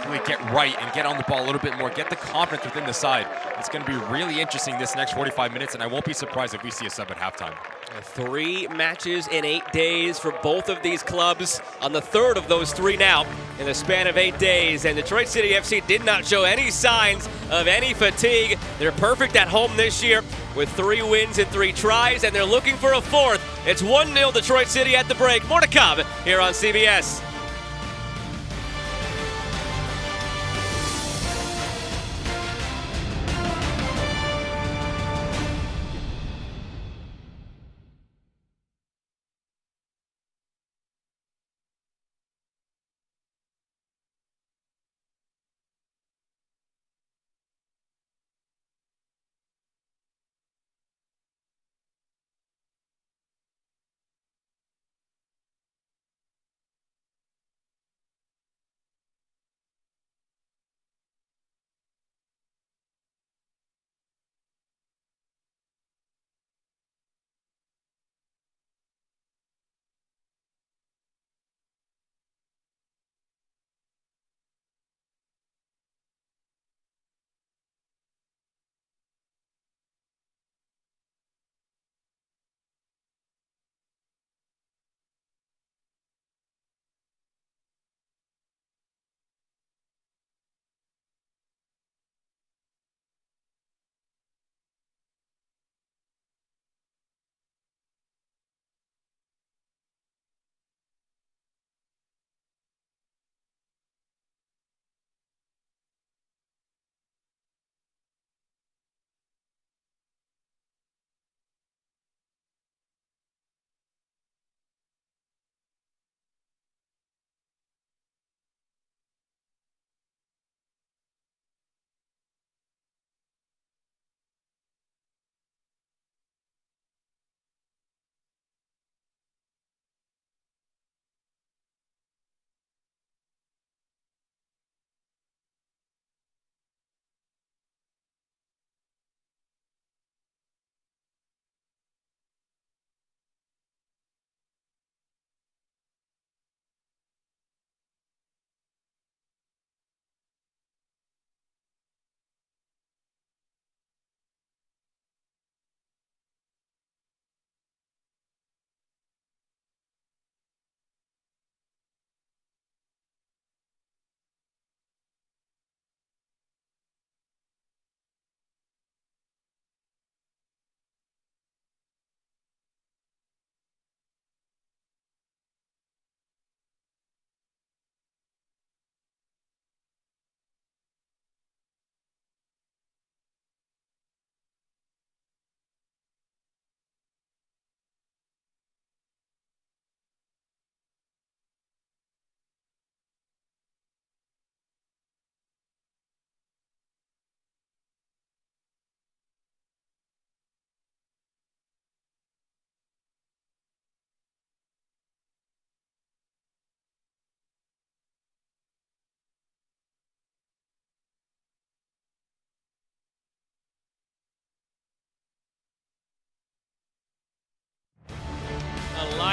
really get right and get on the ball a little bit more, get the confidence within the side. It's going to be really interesting this next 45 minutes, and I won't be surprised if we see a sub at halftime. 3 matches in 8 days for both of these clubs, on the third of those 3 now in the span of 8 days. And Detroit City FC did not show any signs of any fatigue. They're perfect at home this year with 3 wins and 3 tries, and they're looking for a 4th. It's 1-0 Detroit City at the break. More to come here on CBS.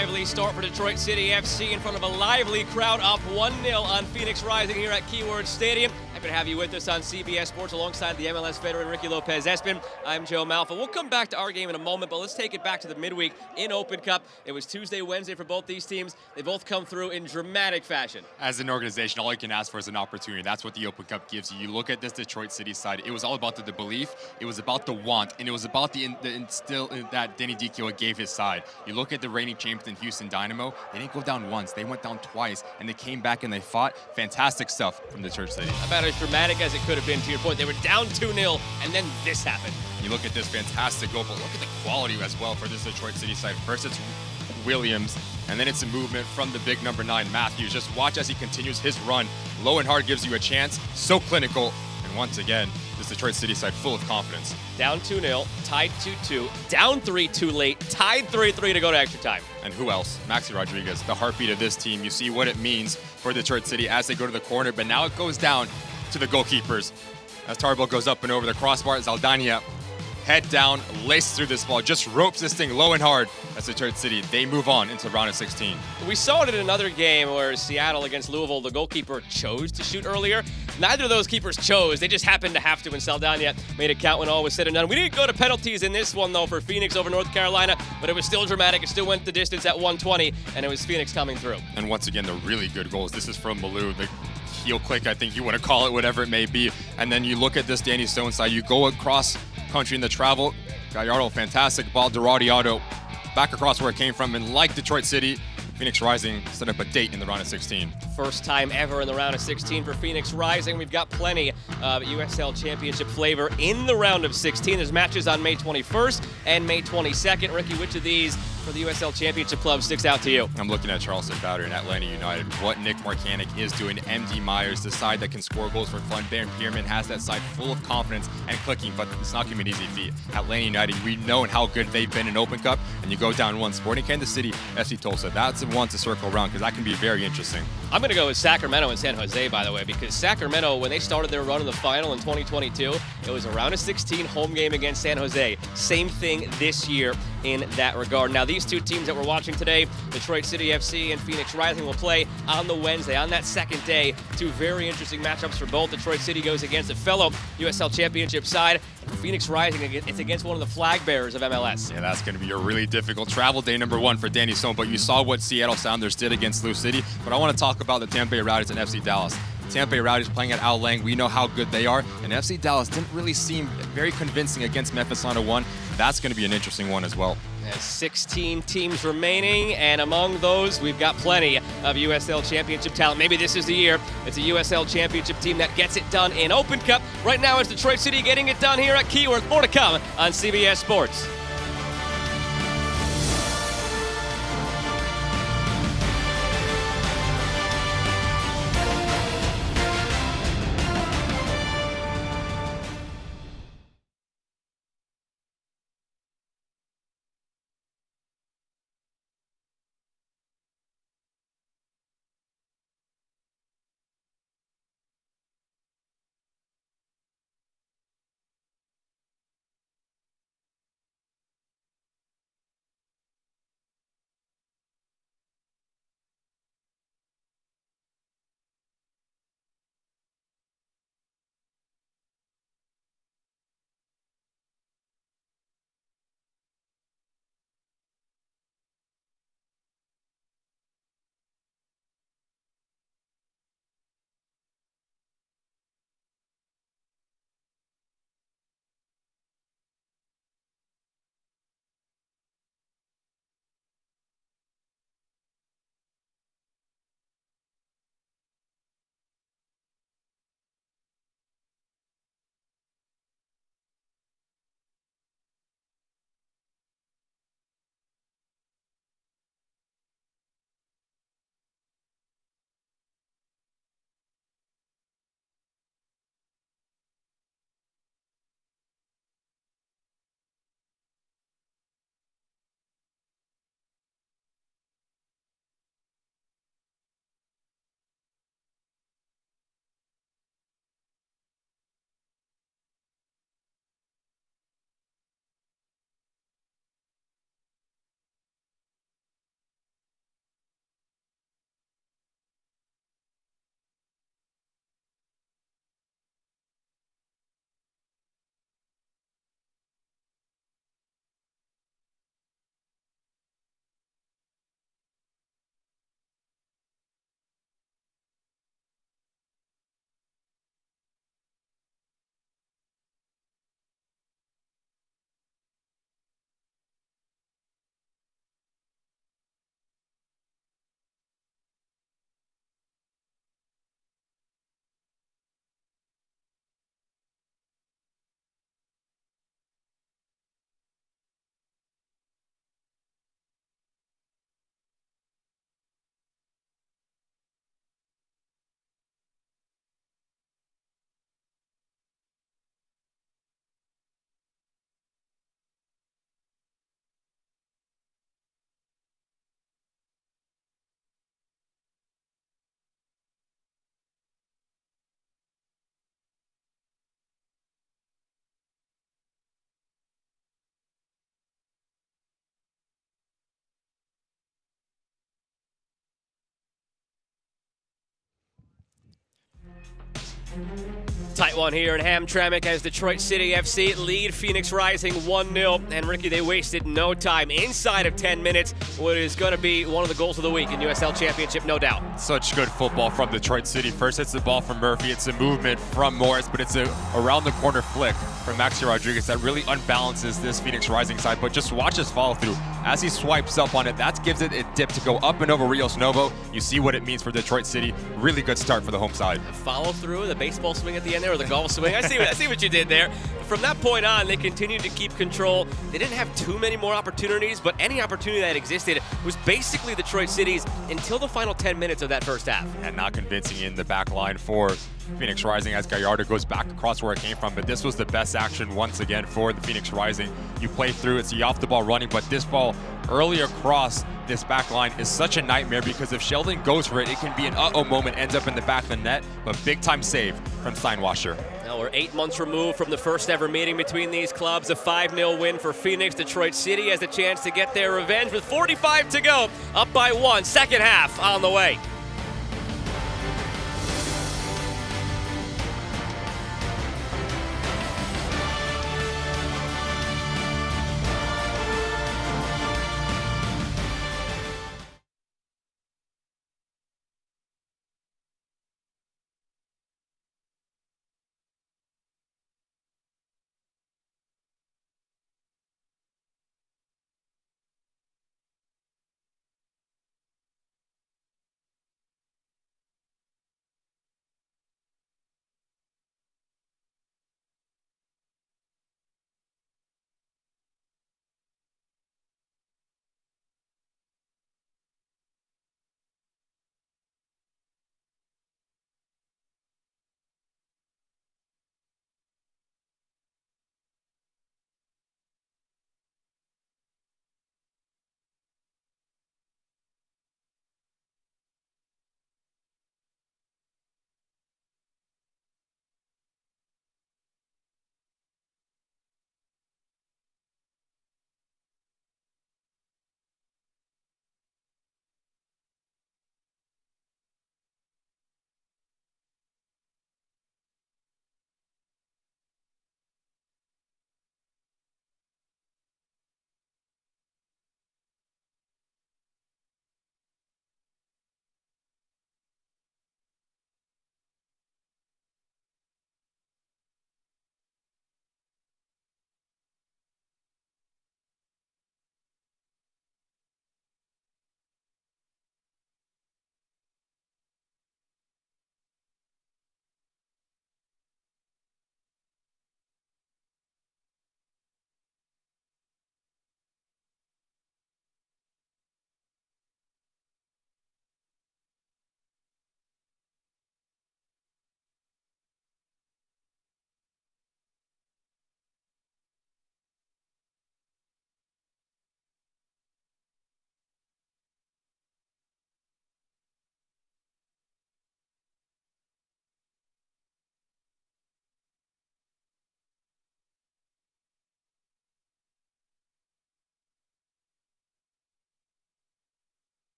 lively start for Detroit City FC in front of a lively crowd, up 1-0 on Phoenix Rising here at Keyword Stadium. Happy to have you with us on CBS Sports alongside the MLS veteran Ricky Lopez-Espin. I'm Joe Malfa. We'll come back to our game in a moment, but let's take it back to the midweek in Open Cup. It was Tuesday, Wednesday for both these teams. They both come through in dramatic fashion. As an organization, all you can ask for is an opportunity. That's what the Open Cup gives you. You look at this Detroit City side, it was all about the belief, it was about the want, and it was about the instill that Danny Dichio gave his side. You look at the reigning champion Houston Dynamo, they didn't go down once, they went down twice, and they came back and they fought. Fantastic stuff from Detroit City. About as dramatic as it could have been, to your point. They were down 2-0, and then this happened. You look at this fantastic goal, but look at the quality as well for this Detroit City side. First it's Williams, and then it's a movement from the big number 9, Matthews. Just watch as he continues his run. Low and hard gives you a chance, so clinical, and once again, this Detroit City side full of confidence. Down 2-0, tied 2-2, down 3 too late, tied 3-3 to go to extra time. And who else? Maxi Rodriguez, the heartbeat of this team. You see what it means for Detroit City as they go to the corner, but now it goes down to the goalkeepers. As Tarbell goes up and over the crossbar, Zaldania, head down, laces through this ball, just ropes this thing low and hard. That's Detroit City. They move on into the round of 16. We saw it in another game where Seattle against Louisville, the goalkeeper chose to shoot earlier. Neither of those keepers chose. They just happened to have to, and Saldana made it count when all was said and done. We didn't go to penalties in this one, though, for Phoenix over North Carolina, but it was still dramatic. It still went the distance at 120, and it was Phoenix coming through. And once again, the really good goals. This is from Malou, the heel click, I think you want to call it, whatever it may be. And then you look at this Danny Stone side. You go across country in the travel. Gallardo, fantastic ball. Doradiato back across where it came from. And like Detroit City, Phoenix Rising set up a date in the round of 16. First time ever in the round of 16 for Phoenix Rising. We've got plenty of USL Championship flavor in the round of 16. There's matches on May 21st and May 22nd. Ricky, which of these for the USL Championship club sticks out to you? I'm looking at Charleston Battery and Atlanta United. What Nick Marcanic is doing. MD Myers, the side that can score goals for fun. Baron Pierman has that side full of confidence and clicking, but it's not going to be an easy feat. Atlanta United, we know how good they've been in Open Cup, and you go down one. Sporting Kansas City, FC Tulsa. That's the one to circle around because that can be very interesting. I'm going to go with Sacramento and San Jose, by the way, because Sacramento, when they started their run in the final in 2022, it was a round of 16 home game against San Jose. Same thing this year in that regard. Now, these two teams that we're watching today, Detroit City FC and Phoenix Rising, will play on the Wednesday, on that second day. Two very interesting matchups for both. Detroit City goes against a fellow USL Championship side. For Phoenix Rising, it's against one of the flag bearers of MLS. Yeah, that's going to be a really difficult travel day number 1 for Danny Stone, but you saw what Seattle Sounders did against Lou City. But I want to talk about the Tampa Bay Rowdies and FC Dallas. Tampa Bay Rowdies playing at Al Lang, we know how good they are, and FC Dallas didn't really seem very convincing against Memphis on a 1. That's going to be an interesting one as well. There's 16 teams remaining, and among those, we've got plenty of USL Championship talent. Maybe this is the year. It's a USL Championship team that gets it done in Open Cup. Right now, it's Detroit City getting it done here at Keyword. More to come on CBS Sports. Tight one here in Hamtramck as Detroit City FC lead Phoenix Rising 1-0. And Ricky, they wasted no time inside of 10 minutes. What is going to be one of the goals of the week in USL Championship, no doubt. Such good football from Detroit City. First it's the ball from Murphy. It's a movement from Morris, but it's a around the corner flick from Maxi Rodriguez that really unbalances this Phoenix Rising side. But just watch his follow through. As he swipes up on it, that gives it a dip to go up and over Rios Novo. You see what it means for Detroit City. Really good start for the home side. The follow through, the baseball swing at the end there, or the golf swing. I see what you did there. From that point on, they continued to keep control. They didn't have too many more opportunities, but any opportunity that existed was basically Detroit City's until the final 10 minutes of that first half. And not convincing in the back line for Phoenix Rising as Gallardo goes back across where it came from. But this was the best action once again for the Phoenix Rising. You play through, it's the off the ball running, but this ball early across this back line is such a nightmare because if Sheldon goes for it, it can be an uh-oh moment, ends up in the back of the net, but big time save from Steinwasser. Now we're 8 months removed from the first ever meeting between these clubs. A 5-0 win for Phoenix. Detroit City has the chance to get their revenge with 45 to go. Up by 1, second half on the way.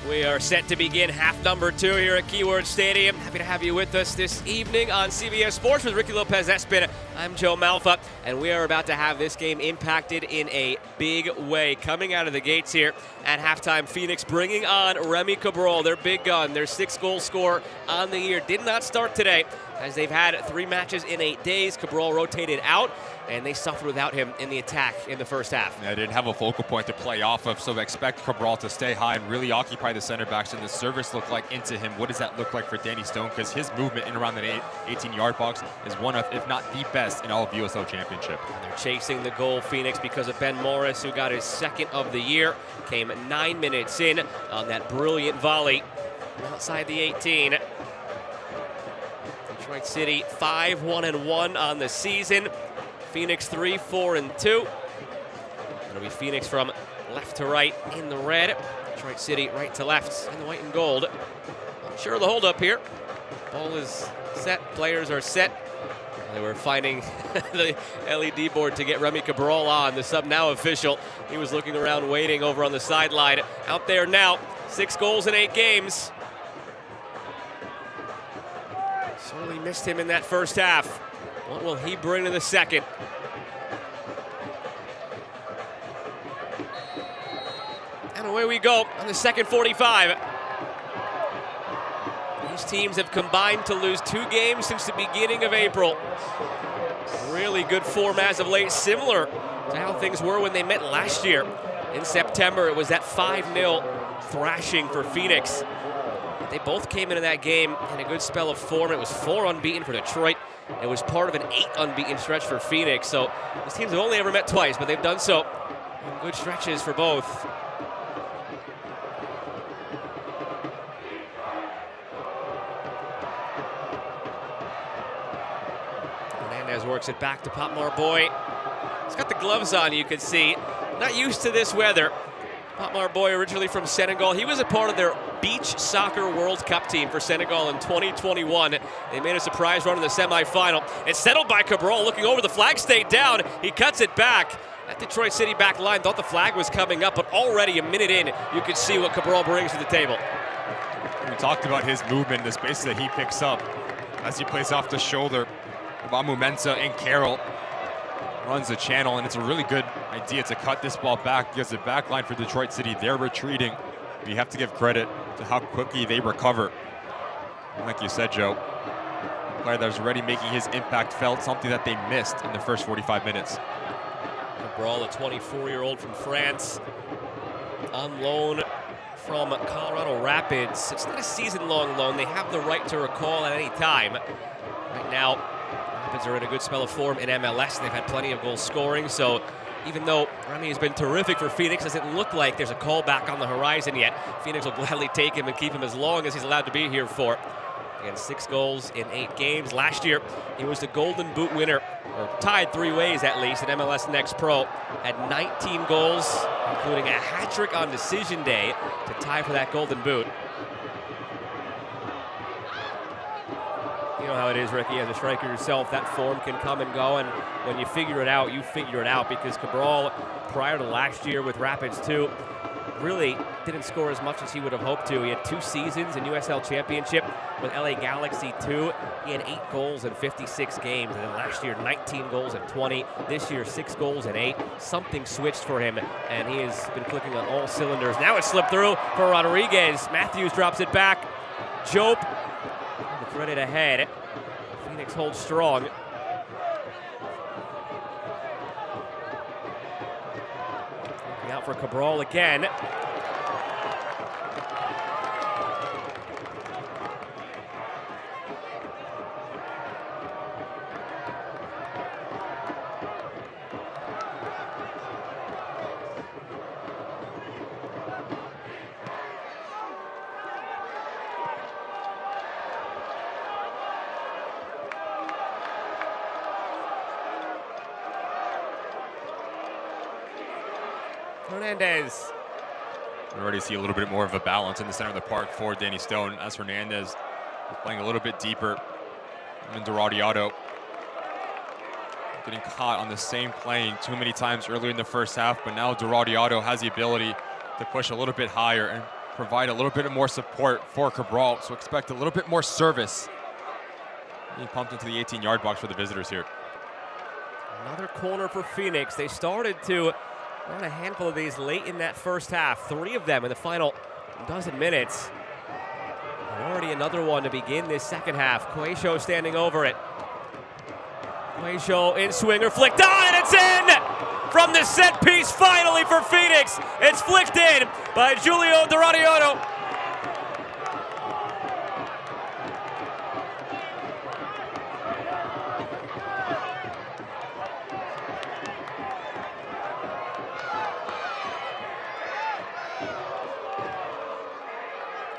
We are set to begin half number 2 here at Keyword Stadium. Happy to have you with us this evening on CBS Sports with Ricky Lopez-Espin. I'm Joe Malfa, and we are about to have this game impacted in a big way. Coming out of the gates here at halftime, Phoenix bringing on Remy Cabral, their big gun, their 6-goal scorer on the year. Did not start today, as they've had 3 matches in 8 days. Cabral rotated out, and they suffered without him in the attack in the first half. Yeah, they didn't have a focal point to play off of, so expect Cabral to stay high and really occupy the center backs. And the service look like into him. What does that look like for Danny Stone? Because his movement in around the 18-yard box is one of, if not the best in all of USL Championship. They're chasing the goal, Phoenix, because of Ben Morris, who got his 2nd of the year. Came 9 minutes in on that brilliant volley outside the 18. Detroit City 5-1-1 on the season. Phoenix 3-4-2. It'll be Phoenix from left to right in the red. Detroit City right to left in the white and gold. Unsure of the hold-up here. Ball is set. Players are set. They were finding the LED board to get Remy Cabral on. The sub now official. He was looking around, waiting over on the sideline. Out there now. 6 goals in 8 games. Sorely missed him in that first half. What will he bring in the second? And away we go on the second 45. These teams have combined to lose 2 games since the beginning of April. Really good form as of late, similar to how things were when they met last year. In September, it was that 5-0 thrashing for Phoenix. They both came into that game in a good spell of form. It was 4 unbeaten for Detroit. It was part of an 8 unbeaten stretch for Phoenix. So these teams have only ever met twice, but they've done so in good stretches for both. Hernandez works it back to Potmar Boy. He's got the gloves on, you can see. Not used to this weather. Potmar Boy, originally from Senegal. He was a part of their Beach Soccer World Cup team for Senegal in 2021. They made a surprise run in the semifinal. It's settled by Cabral, looking over. The flag stayed down. He cuts it back. That Detroit City back line thought the flag was coming up, but already a minute in, you could see what Cabral brings to the table. We talked about his movement, the spaces that he picks up as he plays off the shoulder of Amu Mensah and Carroll. Runs the channel, and it's a really good idea to cut this ball back because the back line for Detroit City, they're retreating. You have to give credit to how quickly they recover. And like you said, Joe, a player that was already making his impact felt, something that they missed in the first 45 minutes. Cabral, a 24-year-old from France, on loan from Colorado Rapids. It's not a season-long loan. They have the right to recall at any time. Right now, Rapids are in a good spell of form in MLS. They've had plenty of goal scoring, so even though Remy has been terrific for Phoenix, doesn't look like there's a call back on the horizon yet. Phoenix will gladly take him and keep him as long as he's allowed to be here for. Again, 6 goals in 8 games. Last year, he was the Golden Boot winner, or tied 3 ways at least, in MLS Next Pro. Had 19 goals, including a hat trick on decision day to tie for that Golden Boot. You know how it is, Ricky, as a striker yourself, that form can come and go, and when you figure it out, you figure it out, because Cabral, prior to last year with Rapids 2, really didn't score as much as he would have hoped to. He had 2 seasons in USL Championship with LA Galaxy 2. He had 8 goals in 56 games, and then last year 19 goals in 20. This year 6 goals in 8. Something switched for him, and he has been clicking on all cylinders. Now it slipped through for Rodriguez. Matthews drops it back. Jope thread it ahead. Phoenix holds strong. Looking out for Cabral again. Hernandez. We already see a little bit more of a balance in the center of the park for Danny Stone, as Hernandez is playing a little bit deeper than Doradiato. Getting caught on the same plane too many times earlier in the first half, but now Doradiato has the ability to push a little bit higher and provide a little bit more support for Cabral, so expect a little bit more service being pumped into the 18-yard box for the visitors here. Another corner for Phoenix. They started to run a handful of these late in that first half. 3 of them in the final dozen minutes. And already another one to begin this second half. Quaisho standing over it. Quaisho in swinger, flicked on, and it's in! From the set piece, finally for Phoenix. It's flicked in by Julio Doradiotto.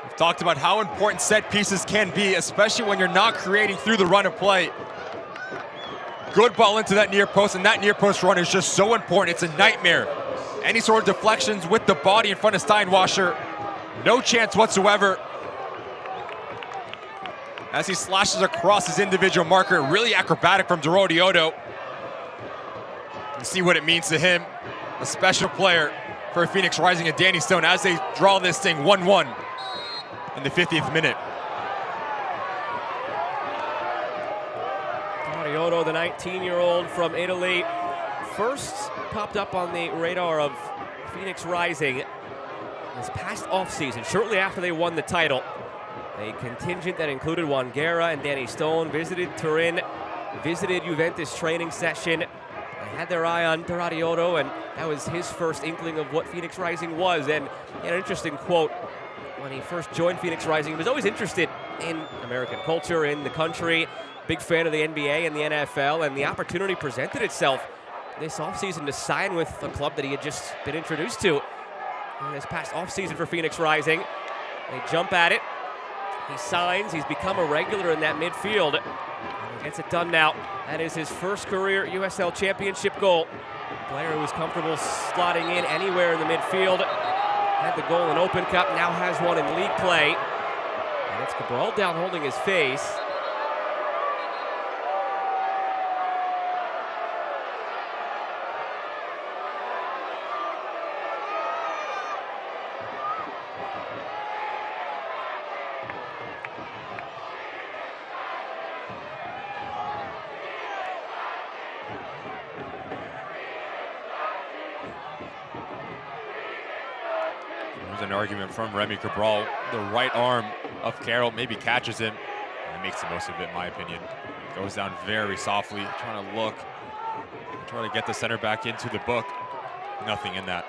We've talked about how important set pieces can be, especially when you're not creating through the run of play. Good ball into that near post, and that near post run is just so important. It's a nightmare. Any sort of deflections with the body in front of Steinwasser, no chance whatsoever. As he slashes across his individual marker, really acrobatic from Doradiotto. You see what it means to him, a special player for Phoenix Rising and Danny Stone as they draw this thing 1-1 in the 50th minute. Doradiotto, the 19-year-old from Italy, first popped up on the radar of Phoenix Rising this past offseason, shortly after they won the title. A contingent that included Juan Guerra and Danny Stone visited Turin, visited Juventus training session. They had their eye on Doradiotto, and that was his first inkling of what Phoenix Rising was. And he had an interesting quote when he first joined Phoenix Rising. He was always interested in American culture, in the country, big fan of the NBA and the NFL, and the opportunity presented itself this offseason to sign with a club that he had just been introduced to in this past offseason for Phoenix Rising. They jump at it. He signs. He's become a regular in that midfield. And he gets it done now. That is his first career USL Championship goal. A player who was comfortable slotting in anywhere in the midfield. Had the goal in Open Cup, now has one in league play. And it's Cabral down holding his face. There's an argument from Remy Cabral. The right arm of Carroll maybe catches him, and he makes the most of it, in my opinion. Goes down very softly, trying to look, trying to get the center back into the book. Nothing in that.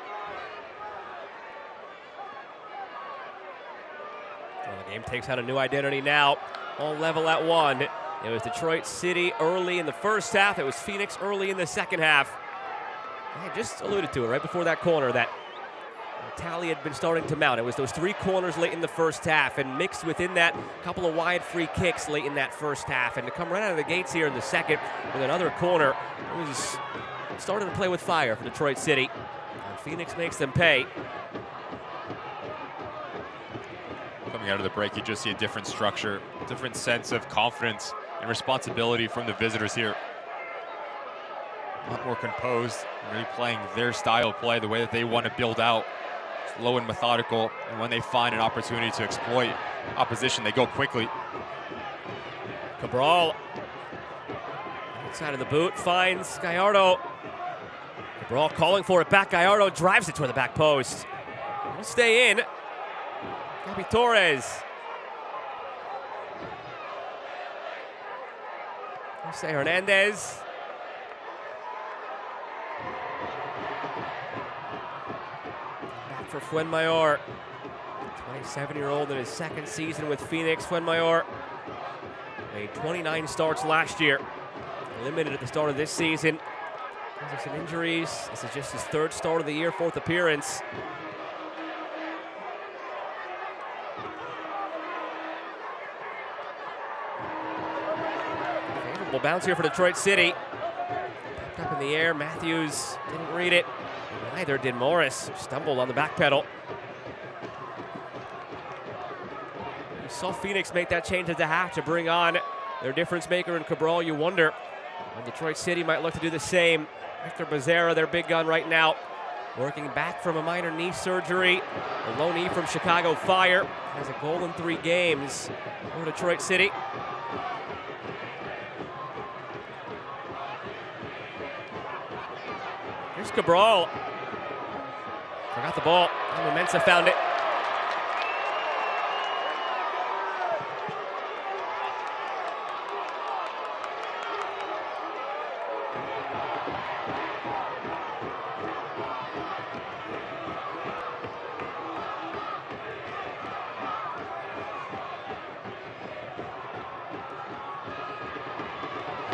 Well, the game takes on a new identity now. All level at one. It was Detroit City early in the first half. It was Phoenix early in the second half. I just alluded to it right before that corner. That tally had been starting to mount. It was those three corners late in the first half, and mixed within that, a couple of wide free kicks late in that first half. And to come right out of the gates here in the second with another corner, it was starting to play with fire for Detroit City. And Phoenix makes them pay. Coming out of the break, you just see a different structure, different sense of confidence and responsibility from the visitors here. A lot more composed, really playing their style of play, the way that they want to build out. Slow and methodical, and when they find an opportunity to exploit opposition, they go quickly. Cabral, outside of the boot, finds Gallardo. Cabral calling for it back. Gallardo drives it toward the back post. We'll stay in. Gabby Torres. Jose Hernandez. Back for Fuenmayor. 27-year-old in his second season with Phoenix. Fuenmayor made 29 starts last year. Limited at the start of this season. Because of some injuries. This is just his third start of the year, fourth appearance. Favorable bounce here for Detroit City. Popped up in the air. Matthews didn't read it. Neither did Morris. Stumbled on the back pedal. You saw Phoenix make that change at the half to bring on their difference maker in Cabral. You wonder when Detroit City might look to do the same. Victor Becerra, their big gun right now, working back from a minor knee surgery. A low knee from Chicago Fire. Has a goal in 3 games for Detroit City. Here's Cabral. Forgot the ball. And Mensah found it.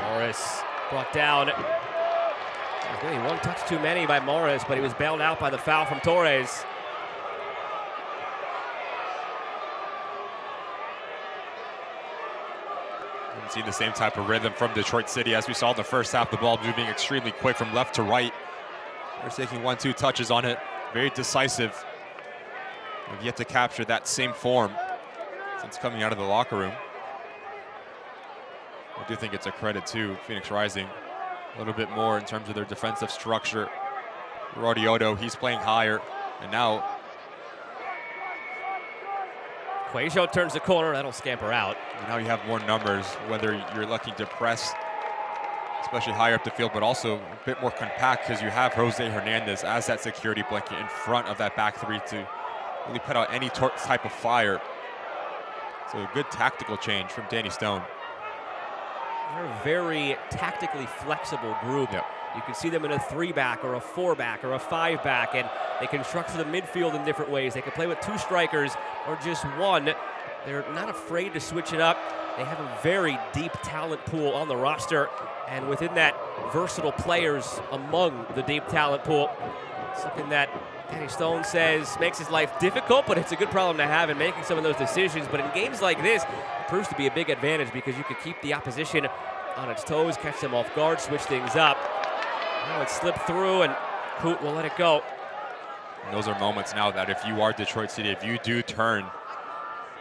Morris brought down. There's maybe one touch too many by Morris, but he was bailed out by the foul from Torres. Haven't seen the same type of rhythm from Detroit City as we saw in the first half. The ball moving extremely quick from left to right. They're taking 1-2 touches on it. Very decisive. They've yet to capture that same form since coming out of the locker room. I do think it's a credit to Phoenix Rising a little bit more in terms of their defensive structure. Rodioto, he's playing higher, and now Quajo turns the corner, that'll scamper out. now you have more numbers, whether you're looking to press, especially higher up the field, but also a bit more compact because you have Jose Hernandez as that security blanket in front of that back three to really put out any type of fire. So a good tactical change from Danny Stone. They're a very tactically flexible group. Yep. You can see them in a 3-back or a 4-back or a 5-back, and they can structure the midfield in different ways. They can play with 2 strikers or just 1. They're not afraid to switch it up. They have a very deep talent pool on the roster, and within that, versatile players among the deep talent pool. Something that Danny Stone says makes his life difficult, but it's a good problem to have in making some of those decisions. But in games like this, it proves to be a big advantage because you could keep the opposition on its toes, catch them off guard, switch things up. Now it slipped through, and Coot will let it go. And those are moments now that if you are Detroit City, if you do turn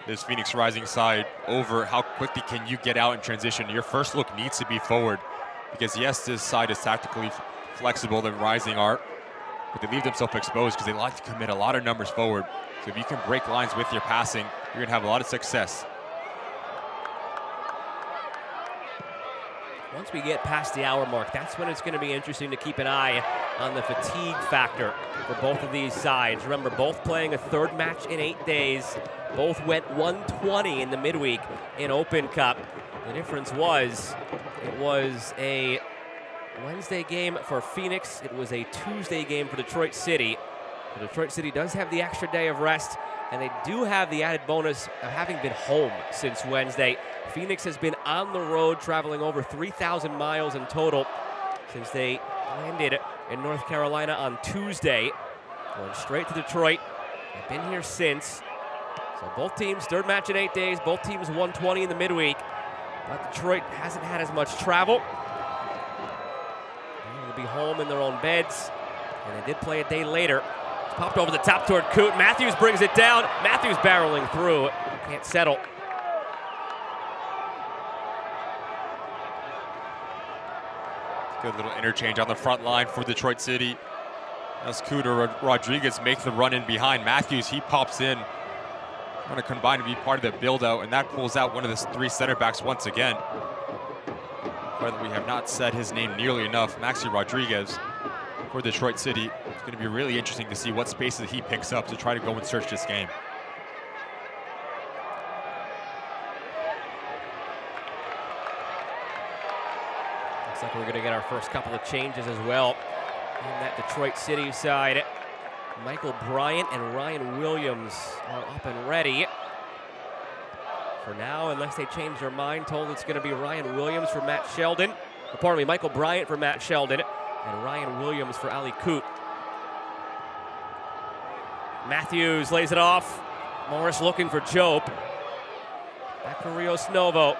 this Phoenix Rising side over, how quickly can you get out in transition? Your first look needs to be forward because, yes, this side is tactically flexible than Rising are, but they leave themselves exposed because they like to commit a lot of numbers forward. So if you can break lines with your passing, you're going to have a lot of success. Once we get past the hour mark, that's when it's going to be interesting to keep an eye on the fatigue factor for both of these sides. Remember, both playing a 3rd match in 8 days. Both went 120 in the midweek in Open Cup. The difference was it was a Wednesday game for Phoenix. It was a Tuesday game for Detroit City. But Detroit City does have the extra day of rest, and they do have the added bonus of having been home since Wednesday. Phoenix has been on the road, traveling over 3,000 miles in total since they landed in North Carolina on Tuesday. Going straight to Detroit. They've been here since. So both teams, 3rd match in 8 days, both teams 120 in the midweek. But Detroit hasn't had as much travel. They'll be home in their own beds, and they did play a day later. It's popped over the top toward Coot. Matthews brings it down. Matthews barreling through. Can't settle. Good little interchange on the front line for Detroit City. As Cooter Rodriguez make the run in behind. Matthews, he pops in. Going to combine to be part of the build-out, and that pulls out one of the 3 center backs once again. But we have not said his name nearly enough. Maxi Rodriguez for Detroit City. It's going to be really interesting to see what spaces he picks up to try to go and search this game. Looks like we're going to get our first couple of changes as well on that Detroit City side. Michael Bryant and Ryan Williams are up and ready. For now, unless they change their mind, told it's going to be Ryan Williams for Matt Sheldon. Pardon me, Michael Bryant for Matt Sheldon and Ryan Williams for Ali Coot. Matthews lays it off. Morris looking for Jope. Back for Rios Novo.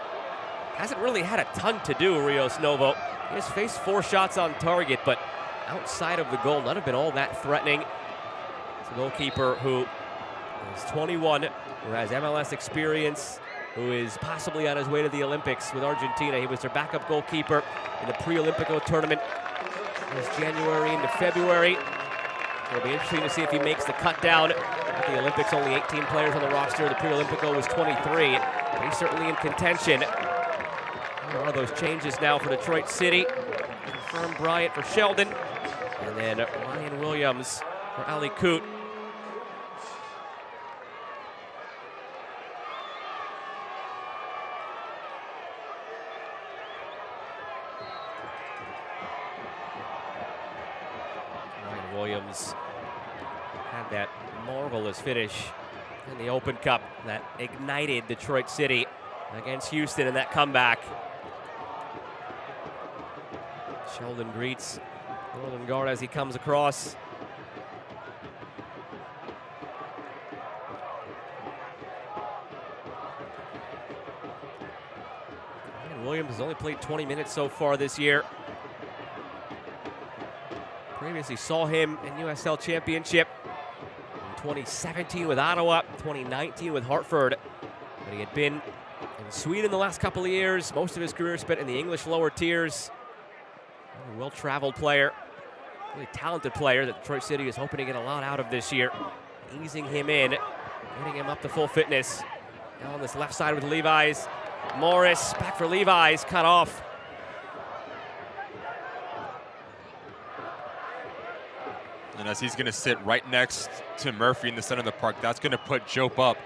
Hasn't really had a ton to do, Rios Novo. He has faced 4 shots on target, but outside of the goal, none have been all that threatening. It's a goalkeeper who is 21, who has MLS experience, who is possibly on his way to the Olympics with Argentina. He was their backup goalkeeper in the Pre-Olympico tournament this January into February. It'll be interesting to see if he makes the cut down. At the Olympics, only 18 players on the roster. The Pre-Olympico was 23, but he's certainly in contention. There are those changes now for Detroit City. Confirm Bryant for Sheldon, and then Ryan Williams for Ali Coot. Ryan Williams had that marvelous finish in the Open Cup that ignited Detroit City against Houston in that comeback. Sheldon greets Northern Guard as he comes across. And Williams has only played 20 minutes so far this year. Previously saw him in USL Championship in 2017 with Ottawa, 2019 with Hartford. But he had been in Sweden the last couple of years. Most of his career spent in the English lower tiers. A well-traveled player, really talented player that Detroit City is hoping to get a lot out of this year. Easing him in, getting him up to full fitness. Now on this left side with Levi's. Morris back for Levi's, cut off. And as he's going to sit right next to Murphy in the center of the park, that's going to put Jope up.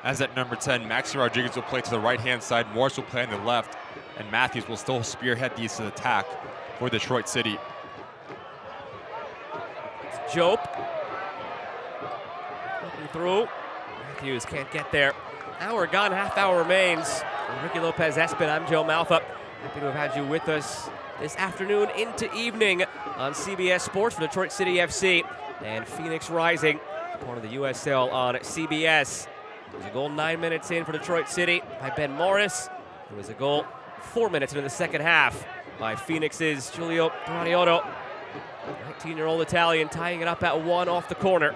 As at number 10, Maxi Rodriguez will play to the right-hand side, Morris will play on the left, and Matthews will still spearhead the attack for Detroit City. It's Jope. Looking through. Matthews can't get there. Hour gone, half hour remains. Ricky Lopez Espin, I'm Joe Malfa. Happy to have had you with us this afternoon into evening on CBS Sports for Detroit City FC and Phoenix Rising, part of the USL on CBS. There's a goal 9 minutes in for Detroit City by Ben Morris. There was a goal 4 minutes into the second half by Phoenix's Giulio Braniotto. 19-year-old Italian tying it up at 1 off the corner.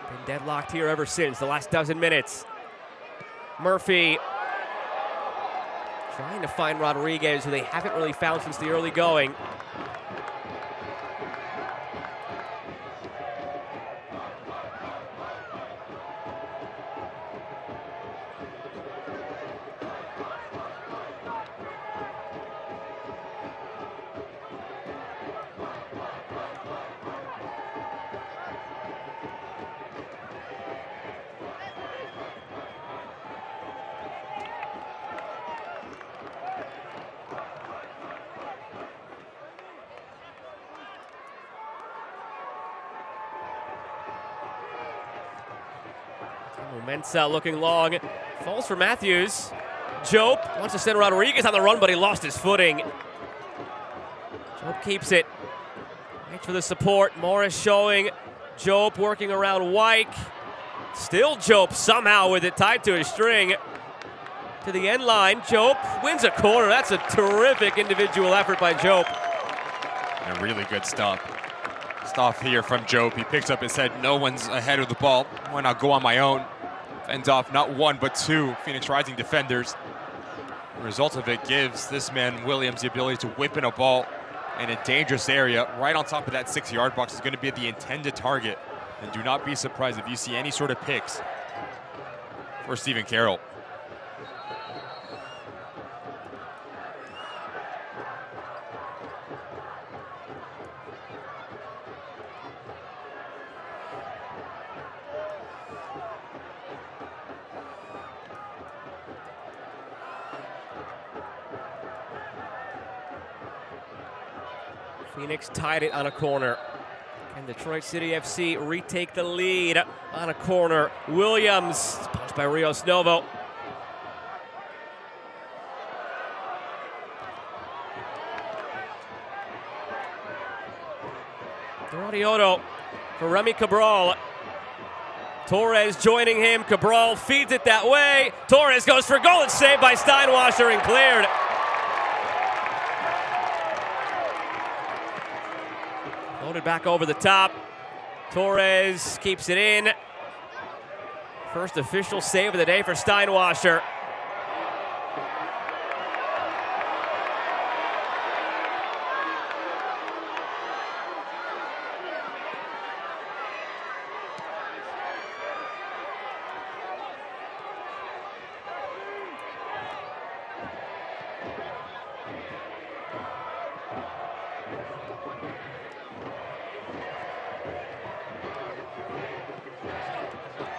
Been deadlocked here ever since the last dozen minutes. Murphy trying to find Rodriguez, who they haven't really found since the early going. Mensah looking long, falls for Matthews. Jope wants to send Rodriguez on the run, but he lost his footing. Jope keeps it. Waits for the support. Morris showing. Jope working around Wyke. Still Jope somehow with it tied to his string. To the end line, Jope wins a corner. That's a terrific individual effort by Jope. And a really good stop. Stop here from Jope. He picks up his head. No one's ahead of the ball. Why not go on my own? Fends off not one, but two Phoenix Rising defenders. The result of it gives this man, Williams, the ability to whip in a ball in a dangerous area. Right on top of that 6-yard box is going to be the intended target. And do not be surprised if you see any sort of picks for Stephen Carroll. Phoenix tied it on a corner. Can Detroit City FC retake the lead on a corner? Williams, punched by Rios Novo. Braniotto for Remy Cabral. Torres joining him. Cabral feeds it that way. Torres goes for goal. It's saved by Steinwasser and cleared. Loaded back over the top. Torres keeps it in. First official save of the day for Steinwasser.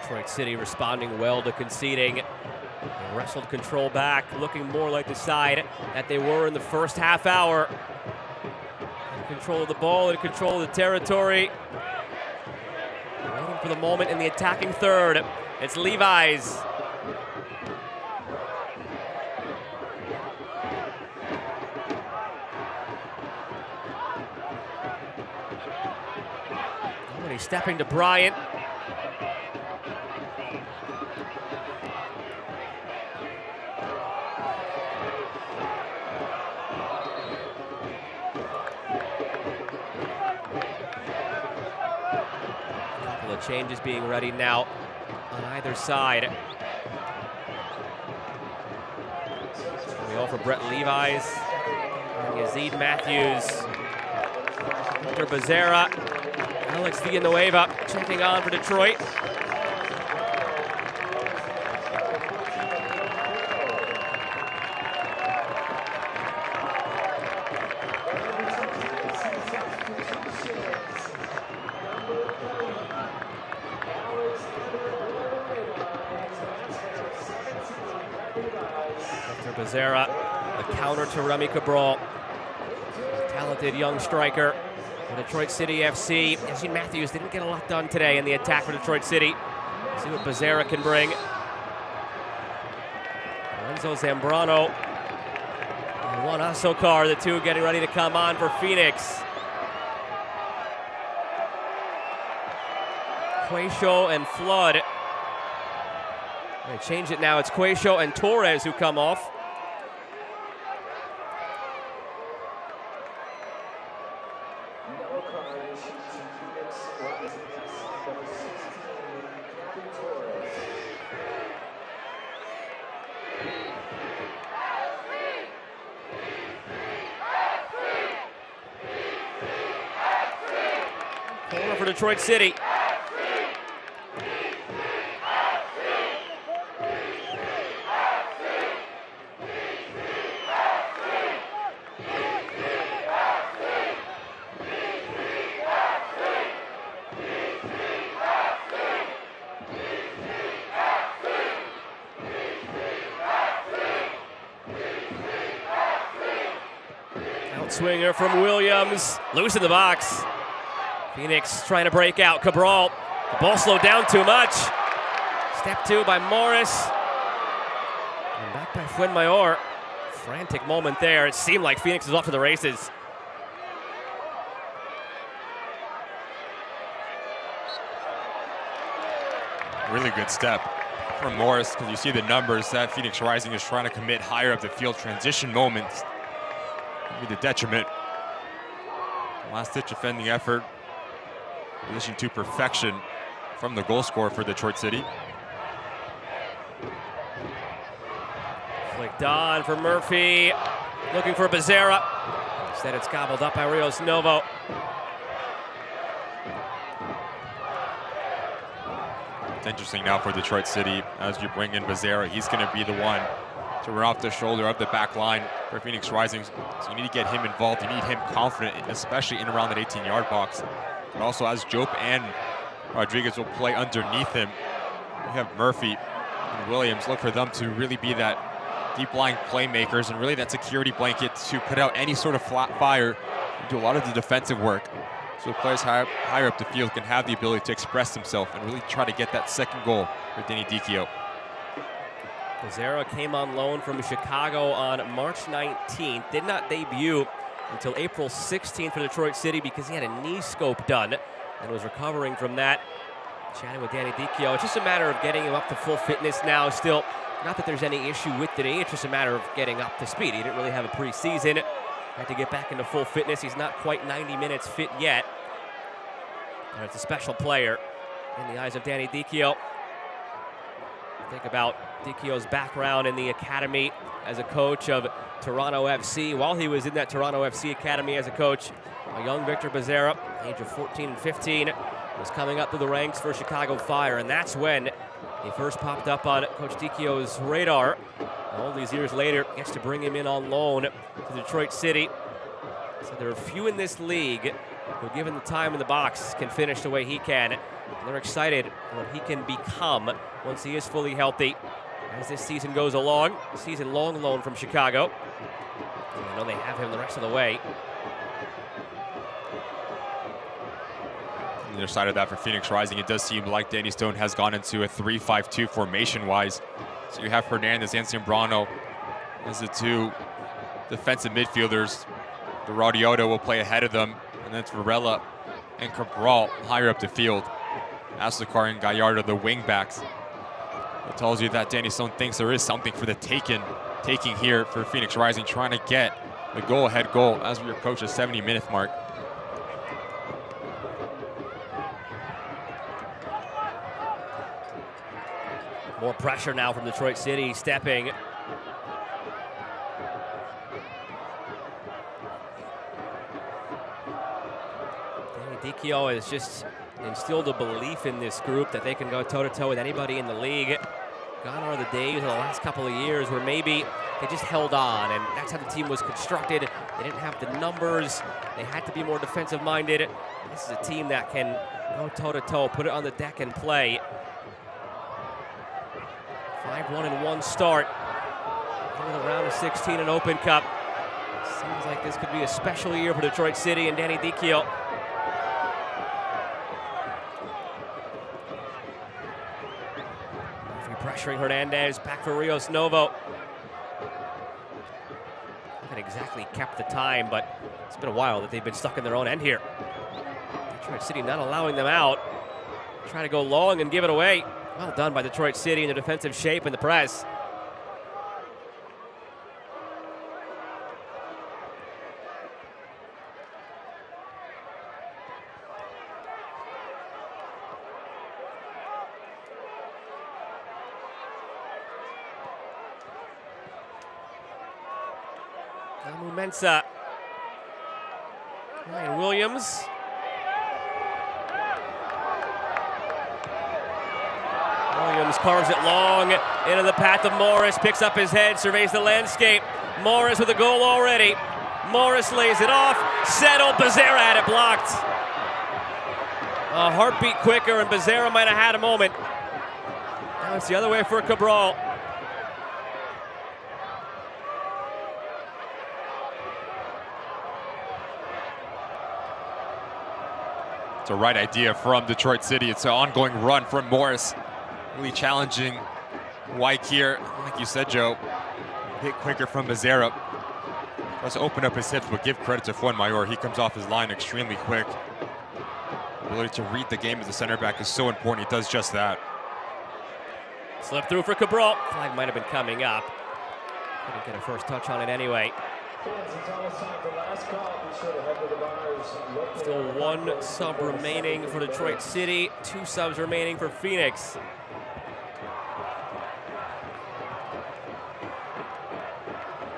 Detroit City responding well to conceding. They wrestled control back, looking more like the side that they were in the first half hour. In control of the ball, in control of the territory. Waiting for the moment in the attacking third. It's Levi's. Cloudy stepping to Bryant. Couple of changes being ready now on either side. We go for Brett Levi's and Yazid Matthews. Under Becerra, Alex Villanueva checking on for Detroit. After Becerra, the counter to Remy Cabral. Talented young striker for Detroit City FC. Yazid Matthews didn't get a lot done today in the attack for Detroit City. See what Becerra can bring. Lorenzo Zambrano and Juan Asokar, the two getting ready to come on for Phoenix. Quaisho and Flood. They change it now. It's Quaisho and Torres who come off. Corner for Detroit City. Outswinger from Williams, loose in the box. Phoenix trying to break out. Cabral, the ball slowed down too much. Step two by Morris. And back by Fuenmayor. Frantic moment there. It seemed like Phoenix was off to the races. Really good step from Morris, because you see the numbers that Phoenix Rising is trying to commit higher up the field. Transition moments be the detriment. Last-ditch defending effort. Position to perfection from the goal scorer for Detroit City. Flicked on for Murphy. Looking for Becerra. Instead it's gobbled up by Rios Novo. It's interesting now for Detroit City as you bring in Becerra. He's going to be the one to run off the shoulder of the back line for Phoenix Rising. So you need to get him involved. You need him confident, especially in around that 18-yard box. But also as Jope and Rodriguez will play underneath him, you have Murphy and Williams. Look for them to really be that deep-lying playmakers and really that security blanket to put out any sort of flat fire and do a lot of the defensive work. So players higher up the field can have the ability to express themselves and really try to get that second goal for Danny Dicchio. Becerra came on loan from Chicago on March 19th. Did not debut until April 16th for Detroit City because he had a knee scope done and was recovering from that. Chatting with Danny Dicchio. It's just a matter of getting him up to full fitness now. Still, not that there's any issue with the knee. It's just a matter of getting up to speed. He didn't really have a preseason. Had to get back into full fitness. He's not quite 90 minutes fit yet. But it's a special player in the eyes of Danny Dicchio. Think about Dicchio's background in the academy as a coach of Toronto FC. While he was in that Toronto FC academy as a coach, a young Victor Becerra, age of 14 and 15, was coming up through the ranks for Chicago Fire, and that's when he first popped up on Coach Dicchio's radar. All these years later, gets to bring him in on loan to Detroit City. So there are few in this league who, given the time in the box, can finish the way he can. And they're excited what he can become once he is fully healthy as this season goes along. Season-long loan from Chicago. And I know they have him the rest of the way. On the other side of that for Phoenix Rising, it does seem like Danny Stone has gone into a 3-5-2 formation-wise. So you have Fernandez and Zambrano as the two defensive midfielders. The Radiota will play ahead of them, and then it's Varela and Cabral higher up the field. Asokar and Gallardo, the wing backs. It tells you that Danny Stone thinks there is something for the taking here for Phoenix Rising, trying to get the go-ahead goal as we approach the 70-minute mark. More pressure now from Detroit City, stepping. Danny Dichio has just instilled a belief in this group that they can go toe-to-toe with anybody in the league. Gone are the days in the last couple of years where maybe they just held on, and that's how the team was constructed. They didn't have the numbers. They had to be more defensive-minded. This is a team that can go toe-to-toe, put it on the deck and play. 5-1-1 start into the round of 16 in Open Cup. Seems like this could be a special year for Detroit City and Danny Dichio. Pressuring Hernandez, back for Rios Novo. Haven't exactly kept the time, but it's been a while that they've been stuck in their own end here. Detroit City not allowing them out. Trying to go long and give it away. Well done by Detroit City in the defensive shape and the press. Mensah. Ryan Williams. Williams carves it long into the path of Morris, picks up his head, surveys the landscape. Morris with a goal already. Morris lays it off, settled, Becerra had it blocked. A heartbeat quicker and Becerra might have had a moment. Now it's the other way for Cabral. It's a right idea from Detroit City. It's an ongoing run from Morris. Really challenging White here. Like you said, Joe, a bit quicker from Becerra. Let's open up his hips, but give credit to Fuenmayor. He comes off his line extremely quick. The ability to read the game as a center back is so important. He does just that. Slip through for Cabral. Flag might have been coming up. Couldn't get a first touch on it anyway. Still one sub remaining for Detroit City, 2 subs remaining for Phoenix.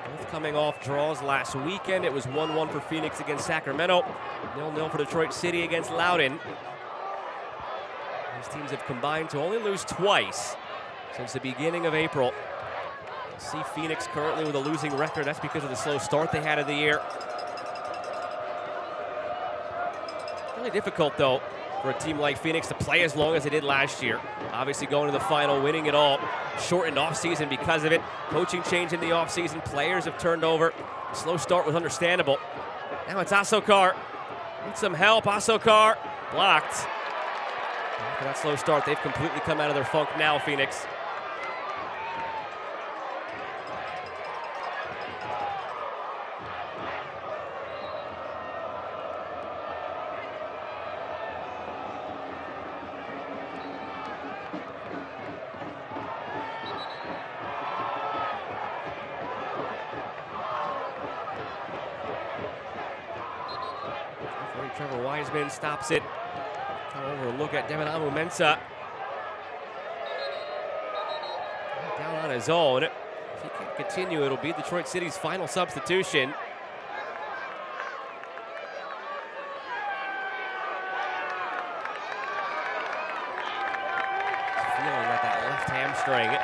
Both coming off draws last weekend. It was 1-1 for Phoenix against Sacramento, 0-0 for Detroit City against Loudoun. These teams have combined to only lose twice since the beginning of April. See Phoenix currently with a losing record. That's because of the slow start they had of the year. Really difficult, though, for a team like Phoenix to play as long as they did last year. Obviously going to the final, winning it all. Shortened offseason because of it. Coaching change in the offseason. Players have turned over. Slow start was understandable. Now it's Asokar. Need some help. Asokar blocked. After that slow start, they've completely come out of their funk now, Phoenix. Trevor Wiseman stops it. Come over and look at Devinamu Mensah. Down on his own. If he can continue, it'll be Detroit City's final substitution. Feeling like that left hamstring.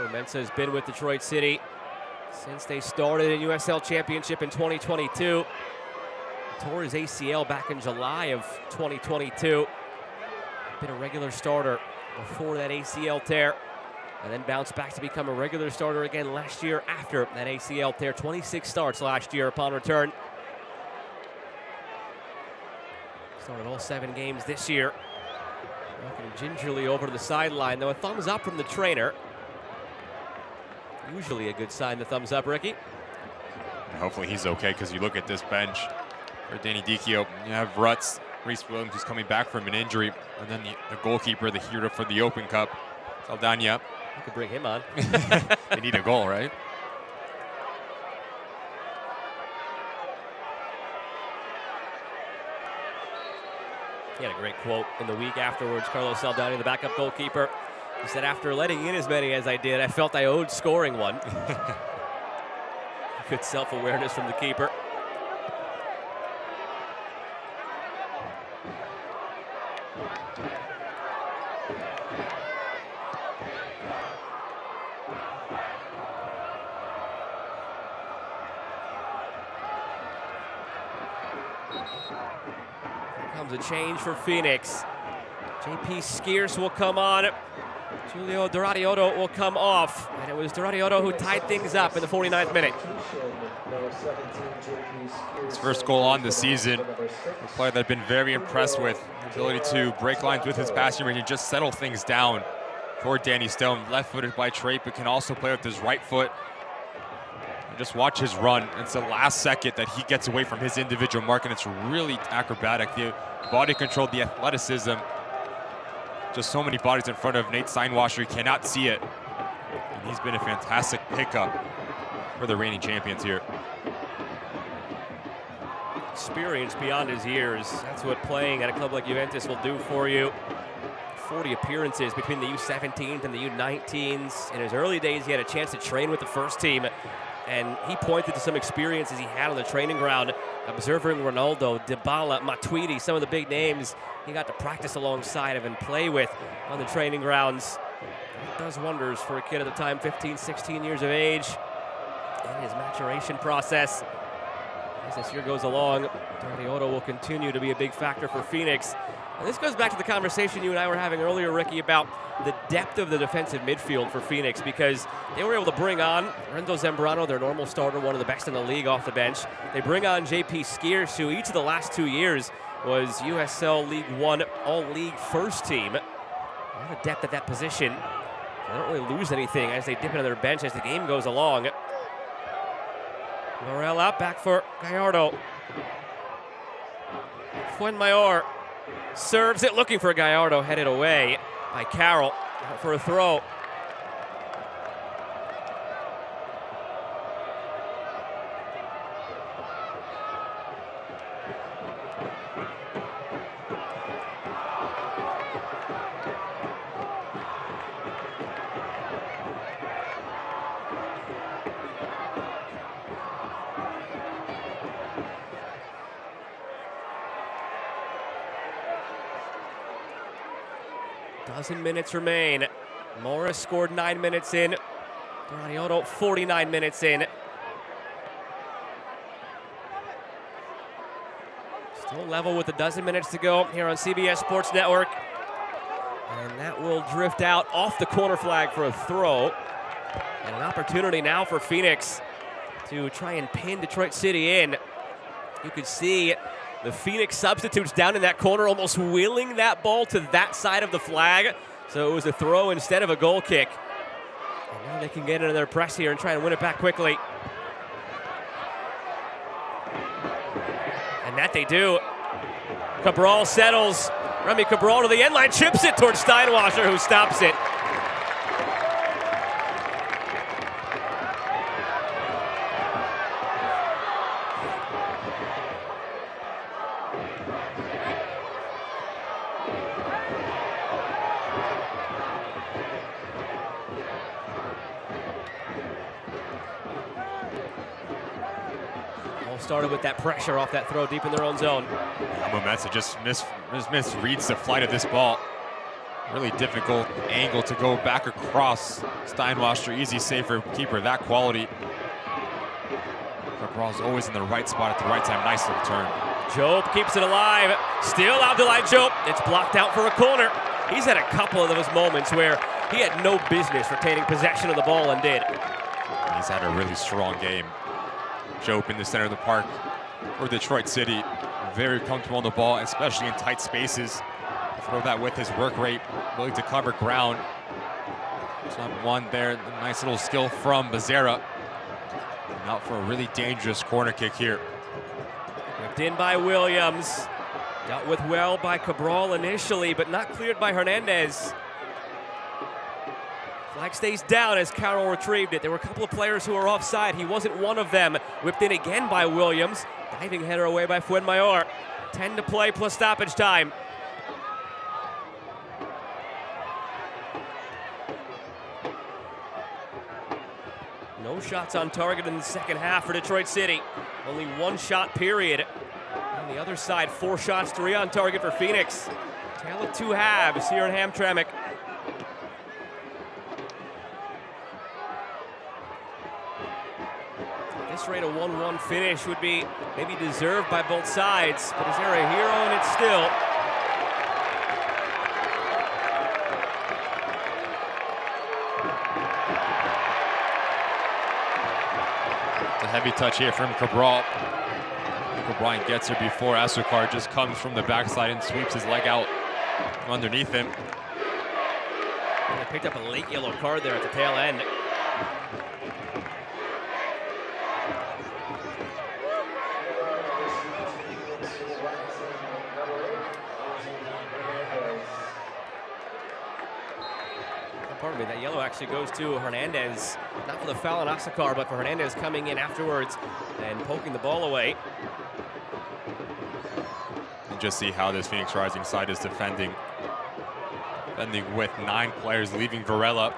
Mensah has been with Detroit City since they started in USL Championship in 2022. Tore his ACL back in July of 2022. Been a regular starter before that ACL tear, and then bounced back to become a regular starter again last year after that ACL tear. 26 starts last year upon return. Started all 7 games this year. Walking gingerly over to the sideline, though a thumbs up from the trainer. Usually a good sign, the thumbs up, Ricky. And hopefully he's okay, because you look at this bench for Danny Dicchio, you have Rutz, Reese Williams, who's coming back from an injury, and then the goalkeeper, the hero for the Open Cup, Saldana. You could bring him on. They need a goal, right? He had a great quote in the week afterwards. Carlos Saldana, the backup goalkeeper, he said, after letting in as many as I did, I felt I owed scoring one. Good self-awareness from the keeper. Here comes a change for Phoenix. JP Skeers will come on. Julio Doradiotto will come off. And it was Doradiotto who tied things up in the 49th minute. His first goal on the season. A player that I've been very impressed with. The ability to break lines with his passing range and just settle things down for Danny Stone. Left-footed by trait, but can also play with his right foot. And just watch his run. It's the last second that he gets away from his individual mark, and it's really acrobatic. The body control, the athleticism. Just so many bodies in front of Nate Steinwasser. He cannot see it. And he's been a fantastic pickup for the reigning champions here. Experience beyond his years. That's what playing at a club like Juventus will do for you. 40 appearances between the U17s and the U19s. In his early days, he had a chance to train with the first team, and he pointed to some experiences he had on the training ground, observing Ronaldo, Dybala, Matuidi, some of the big names he got to practice alongside of and play with on the training grounds. It does wonders for a kid at the time, 15, 16 years of age, in his maturation process. As this year goes along, Doradiotto will continue to be a big factor for Phoenix. And this goes back to the conversation you and I were having earlier, Ricky, about the depth of the defensive midfield for Phoenix, because they were able to bring on Renzo Zambrano, their normal starter, one of the best in the league off the bench. They bring on JP Skeers, who each of the last 2 years was USL League One All-League first team. A lot of depth at that position. They don't really lose anything as they dip into their bench as the game goes along. Morel out, back for Gallardo. Fuenmayor serves it, looking for Gallardo, headed away by Carroll for a throw. Dozen minutes remain. Morris scored 9 minutes in. Doradiotto 49 minutes in. Still level with a dozen minutes to go here on CBS Sports Network. And that will drift out off the corner flag for a throw. And an opportunity now for Phoenix to try and pin Detroit City in. You could see the Phoenix substitutes down in that corner, almost wheeling that ball to that side of the flag. So it was a throw instead of a goal kick. And now they can get into their press here and try and win it back quickly. And that they do. Cabral settles. Remy Cabral to the end line, chips it towards Steinwasser, who stops it. Started with that pressure off that throw deep in their own zone. Momensa just misreads the flight of this ball. Really difficult angle to go back across. Steinwasser, easy save for keeper, that quality. Cabral's always in the right spot at the right time. Nice little turn. Job keeps it alive. Still Abdoulaye Job. It's blocked out for a corner. He's had a couple of those moments where he had no business retaining possession of the ball and did. He's had a really strong game. Job in the center of the park for Detroit City. Very comfortable on the ball, especially in tight spaces. throw that with his work rate, willing to cover ground. It's not one there. Nice little skill from Becerra. And out for a really dangerous corner kick here. Whipped in by Williams. Dealt with well by Cabral initially, but not cleared by Hernandez. Flag stays down as Carroll retrieved it. There were a couple of players who were offside. He wasn't one of them. Whipped in again by Williams. Diving header away by Fuenmayor. 10 to play plus stoppage time. No shots on target in the second half for Detroit City. Only one shot period. On the other side, 4 shots, 3 on target for Phoenix. Tale of 2 halves here in Hamtramck. At this rate, a 1-1 finish would be maybe deserved by both sides, but is there a hero in it still? A heavy touch here from Cabral. O'Brien gets her before Asukar just comes from the backside and sweeps his leg out from underneath him. They picked up a late yellow card there at the tail end. Pardon me, that yellow actually goes to Hernandez. Not for the foul on Asukar, but for Hernandez coming in afterwards and poking the ball away. And just see how this Phoenix Rising side is defending. Defending with 9 players, leaving Varela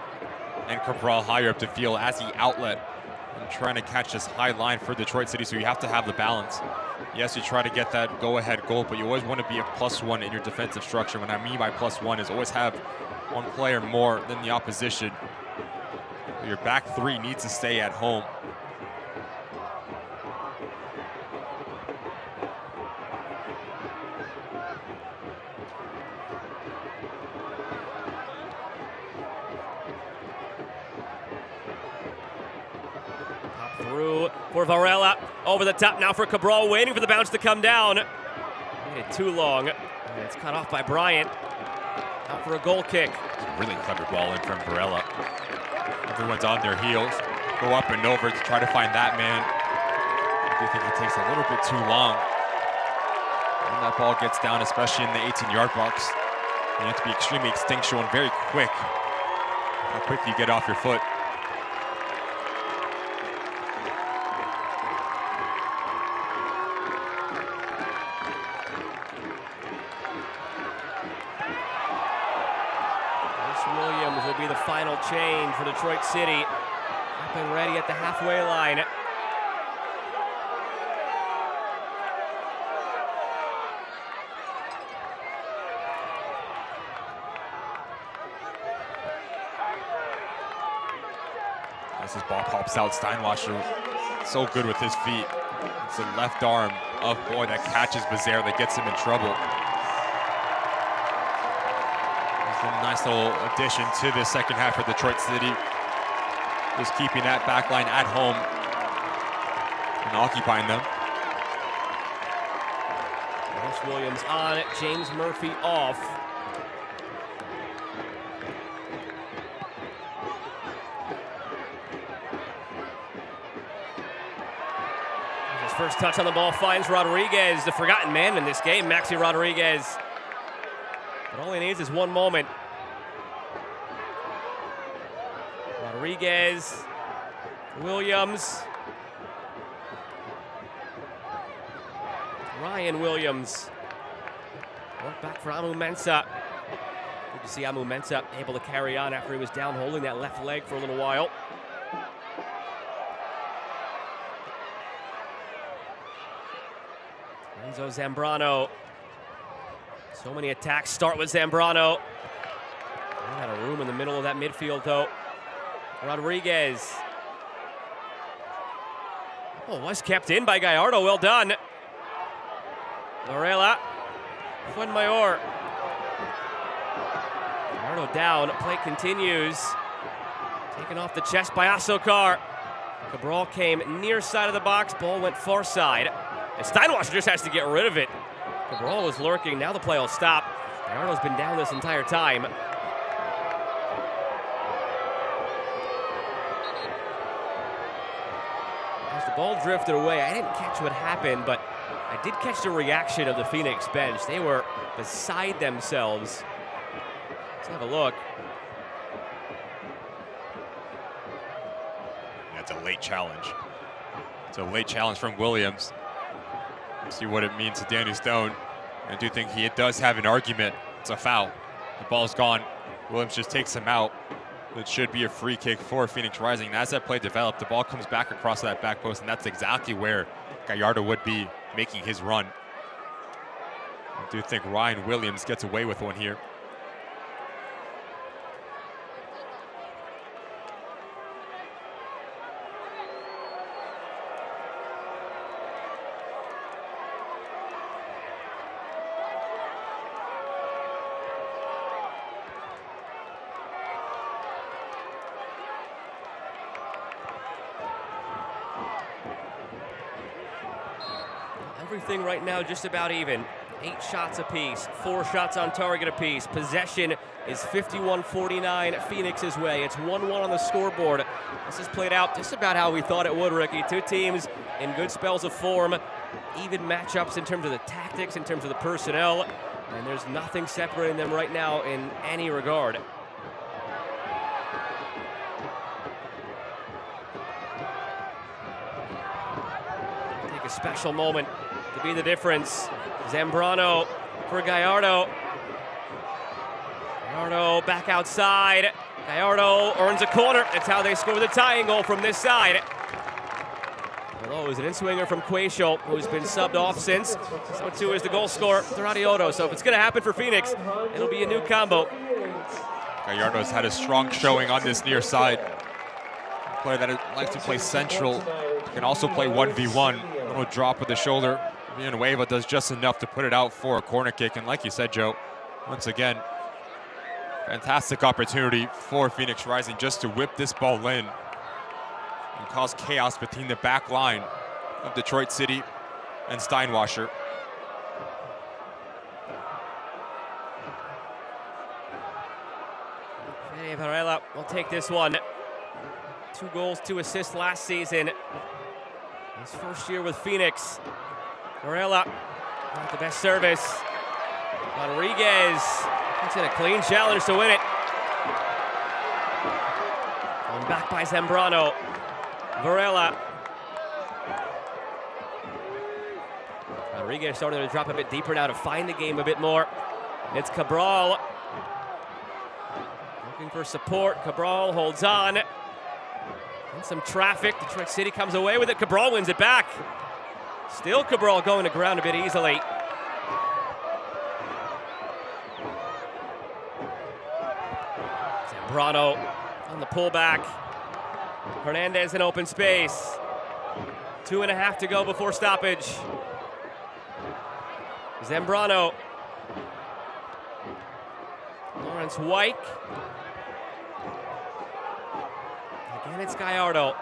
and Cabral higher up the field as the outlet. And trying to catch this high line for Detroit City, so you have to have the balance. Yes, you try to get that go-ahead goal, but you always want to be a +1 in your defensive structure. What I mean by +1 is always have one player more than the opposition. Your back 3 needs to stay at home. Pop through for Varela. Over the top now for Cabral, waiting for the bounce to come down. Waited too long. And it's cut off by Bryant. Out for a goal kick. It's a really clever ball in from Varela. Everyone's on their heels. Go up and over to try to find that man. I do think it takes a little bit too long. When that ball gets down, especially in the 18-yard box, you have to be extremely instinctual and very quick. How quick you get off your foot. Williams will be the final change for Detroit City. Up and ready at the halfway line. As this ball pops out, Steinwasser so good with his feet. It's the left arm of Boy that catches Becerra that gets him in trouble. A nice little addition to the second half for Detroit City. Just keeping that back line at home and occupying them. Ross Williams on, James Murphy off. His first touch on the ball finds Rodriguez, the forgotten man in this game, Maxi Rodriguez. But all he needs is one moment. Rodriguez, Williams, Ryan Williams. Work back for Amu Mensah. Good to see Amu Mensah able to carry on after he was down holding that left leg for a little while. Renzo Zambrano. So many attacks start with Zambrano. Ran out of room in the middle of that midfield, though. Rodriguez. Oh, was kept in by Gallardo. Well done. Varela. Fuenmayor. Gallardo down. Play continues. Taken off the chest by Asukar. Cabral came near side of the box. Ball went far side. And Steinwasser just has to get rid of it. Cabral was lurking. Now the play will stop. Gallardo's been down this entire time. As the ball drifted away, I didn't catch what happened, but I did catch the reaction of the Phoenix bench. They were beside themselves. Let's have a look. That's a late challenge. It's a late challenge from Williams. See what it means to Danny Stone. I do think he does have an argument. It's a foul. The ball's gone. Williams just takes him out. It should be a free kick for Phoenix Rising. And as that play developed, the ball comes back across that back post, and that's exactly where Gallardo would be making his run. I do think Ryan Williams gets away with one here. Everything right now just about even. 8 shots apiece, 4 shots on target apiece. Possession is 51-49 Phoenix's way. It's 1-1 on the scoreboard. This has played out just about how we thought it would, Ricky. Two teams in good spells of form, even matchups in terms of the tactics, in terms of the personnel, and there's nothing separating them right now in any regard. Take a special moment to be the difference. Zambrano for Gallardo. Gallardo back outside. Gallardo earns a corner. That's how they score the tying goal from this side. Although it was an in-swinger from Quaisho, who's been subbed off since. So too is the goal scorer, Doradioto. So if it's going to happen for Phoenix, it'll be a new combo. Gallardo's had a strong showing on this near side. A player that likes to play central, can also play 1v1. A little drop with the shoulder. Villanueva does just enough to put it out for a corner kick. And like you said, Joe, once again, fantastic opportunity for Phoenix Rising just to whip this ball in and cause chaos between the back line of Detroit City and Steinwasser. Hey, Varela will take this one. 2 goals, 2 assists last season. His first year with Phoenix. Varela, not the best service. Rodriguez puts in a clean challenge to win it. Going back by Zambrano. Varela. Rodriguez starting to drop a bit deeper now to find the game a bit more. It's Cabral. Looking for support. Cabral holds on. And some traffic. Detroit City comes away with it. Cabral wins it back. Still Cabral going to ground a bit easily. Zambrano on the pullback. Hernandez in open space. 2.5 to go before stoppage. Zambrano. Lawrence White. Again, it's Gallardo.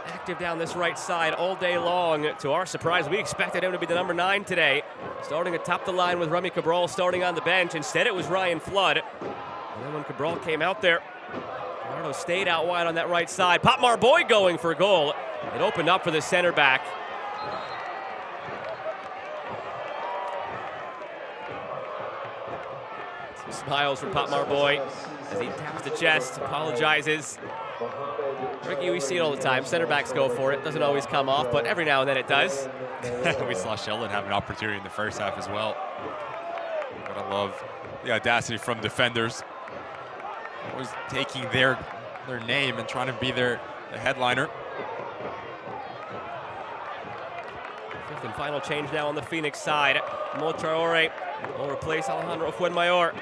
Active down this right side all day long. To our surprise, we expected him to be the number 9 today. Starting atop the line with Remy Cabral starting on the bench. Instead, it was Ryan Flood. And then when Cabral came out there, Gallardo stayed out wide on that right side. Pop Marboy going for a goal. It opened up for the center back. Some smiles from Pop Marboy as he taps the chest, apologizes. Ricky, we see it all the time. Center backs go for it. Doesn't always come off, but every now and then it does. We saw Sheldon have an opportunity in the first half as well. But I love the audacity from defenders. Always taking their name and trying to be the headliner. 5th and final change now on the Phoenix side. Mo Traore will replace Alejandro Fuenmayor.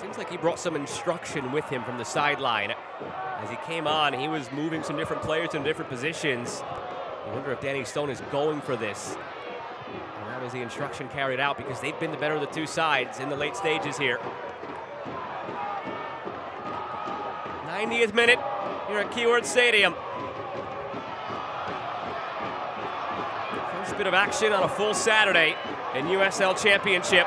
Seems like he brought some instruction with him from the sideline. As he came on, he was moving some different players in different positions. I wonder if Danny Stone is going for this. And that was the instruction carried out because they've been the better of the 2 sides in the late stages here. 90th minute here at Keyword Stadium. First bit of action on a full Saturday in USL Championship.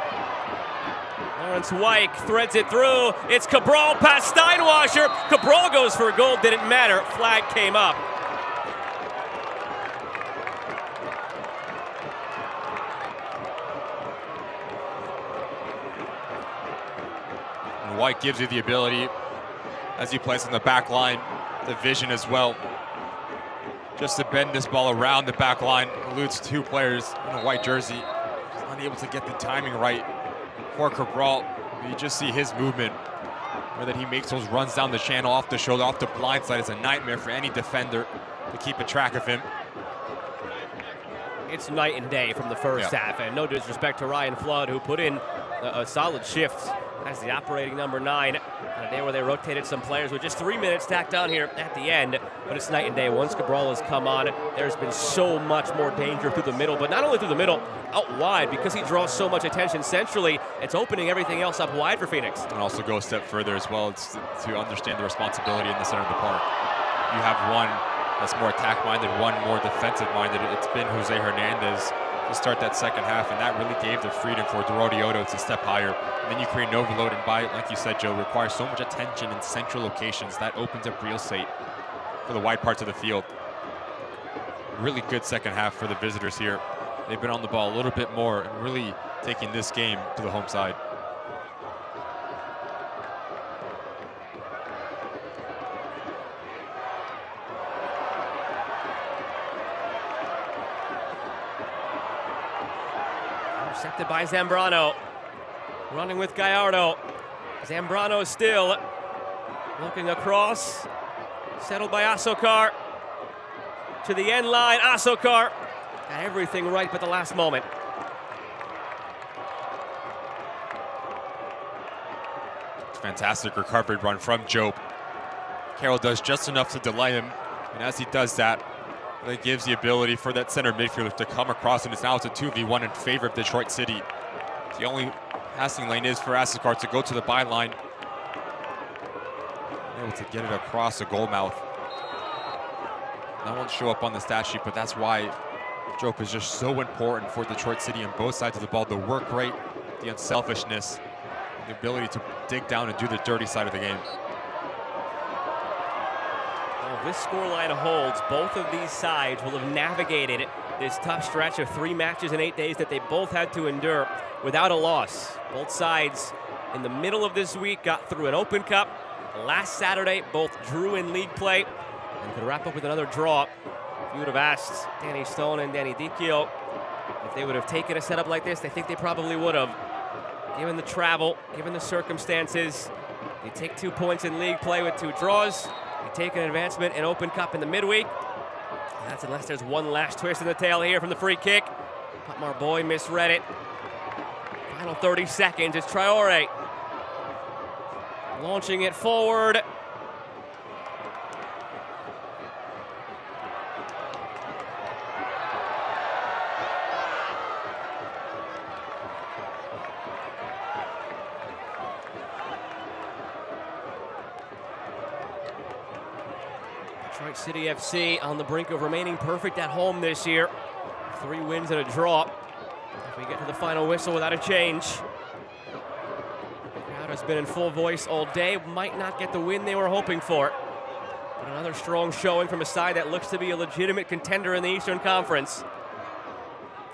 Lawrence Wyke threads it through. It's Cabral past Steinwasser. Cabral goes for a goal, didn't matter. Flag came up. And Wyke gives you the ability, as he plays on the back line, the vision as well, just to bend this ball around the back line. Eludes two players in a white jersey. Just unable to get the timing right for Cabral. You just see his movement, where that he makes those runs down the channel, off the shoulder, off the blind side. It's a nightmare for any defender to keep a track of him. It's night and day from the first half, and no disrespect to Ryan Flood, who put in a solid shift as the operating number 9 on a day where they rotated some players with just 3 minutes tacked on here at the end. But it's night and day. Once Cabral has come on, there's been so much more danger through the middle, but not only through the middle, out wide, because he draws so much attention centrally. It's opening everything else up wide for Phoenix. And also go a step further as well. It's to understand the responsibility in the center of the park. You have one that's more attack-minded, one more defensive-minded. It's been Jose Hernandez to start that second half, and that really gave the freedom for Dorotioto to step higher. And then you create an overload, and by, like you said, Joe, requires so much attention in central locations. That opens up real estate for the wide parts of the field. Really good second half for the visitors here. They've been on the ball a little bit more and really taking this game to the home side. Intercepted by Zambrano. Running with Gallardo. Zambrano still looking across. Settled by Asokar. To the end line, Asokar. Got everything right but the last moment. Fantastic recovery run from Jope. Carroll does just enough to delay him, and as he does that, it gives the ability for that center midfielder to come across, and now it's a 2v1 in favor of Detroit City. The only passing lane is for Asokar to go to the byline. Able to get it across the goal mouth. That won't show up on the stat sheet, but that's why Jope is just so important for Detroit City on both sides of the ball. The work rate, the unselfishness, the ability to dig down and do the dirty side of the game. Well, if this scoreline holds, both of these sides will have navigated this tough stretch of 3 matches in 8 days that they both had to endure without a loss. Both sides in the middle of this week got through an Open Cup. Last Saturday, both drew in league play and could wrap up with another draw. If you would have asked Danny Stone and Danny Dicchio if they would have taken a setup like this, I think they probably would have. Given the travel, given the circumstances, you take 2 points in league play with 2 draws. You take an advancement in Open Cup in the midweek. And that's unless there's one last twist in the tail here from the free kick. Putmar Boy misread it. Final 30 seconds, it's Traore. Launching it forward. Detroit City FC on the brink of remaining perfect at home this year. 3 wins and a draw. If we get to the final whistle without a change. The crowd has been in full voice all day. Might not get the win they were hoping for. But another strong showing from a side that looks to be a legitimate contender in the Eastern Conference.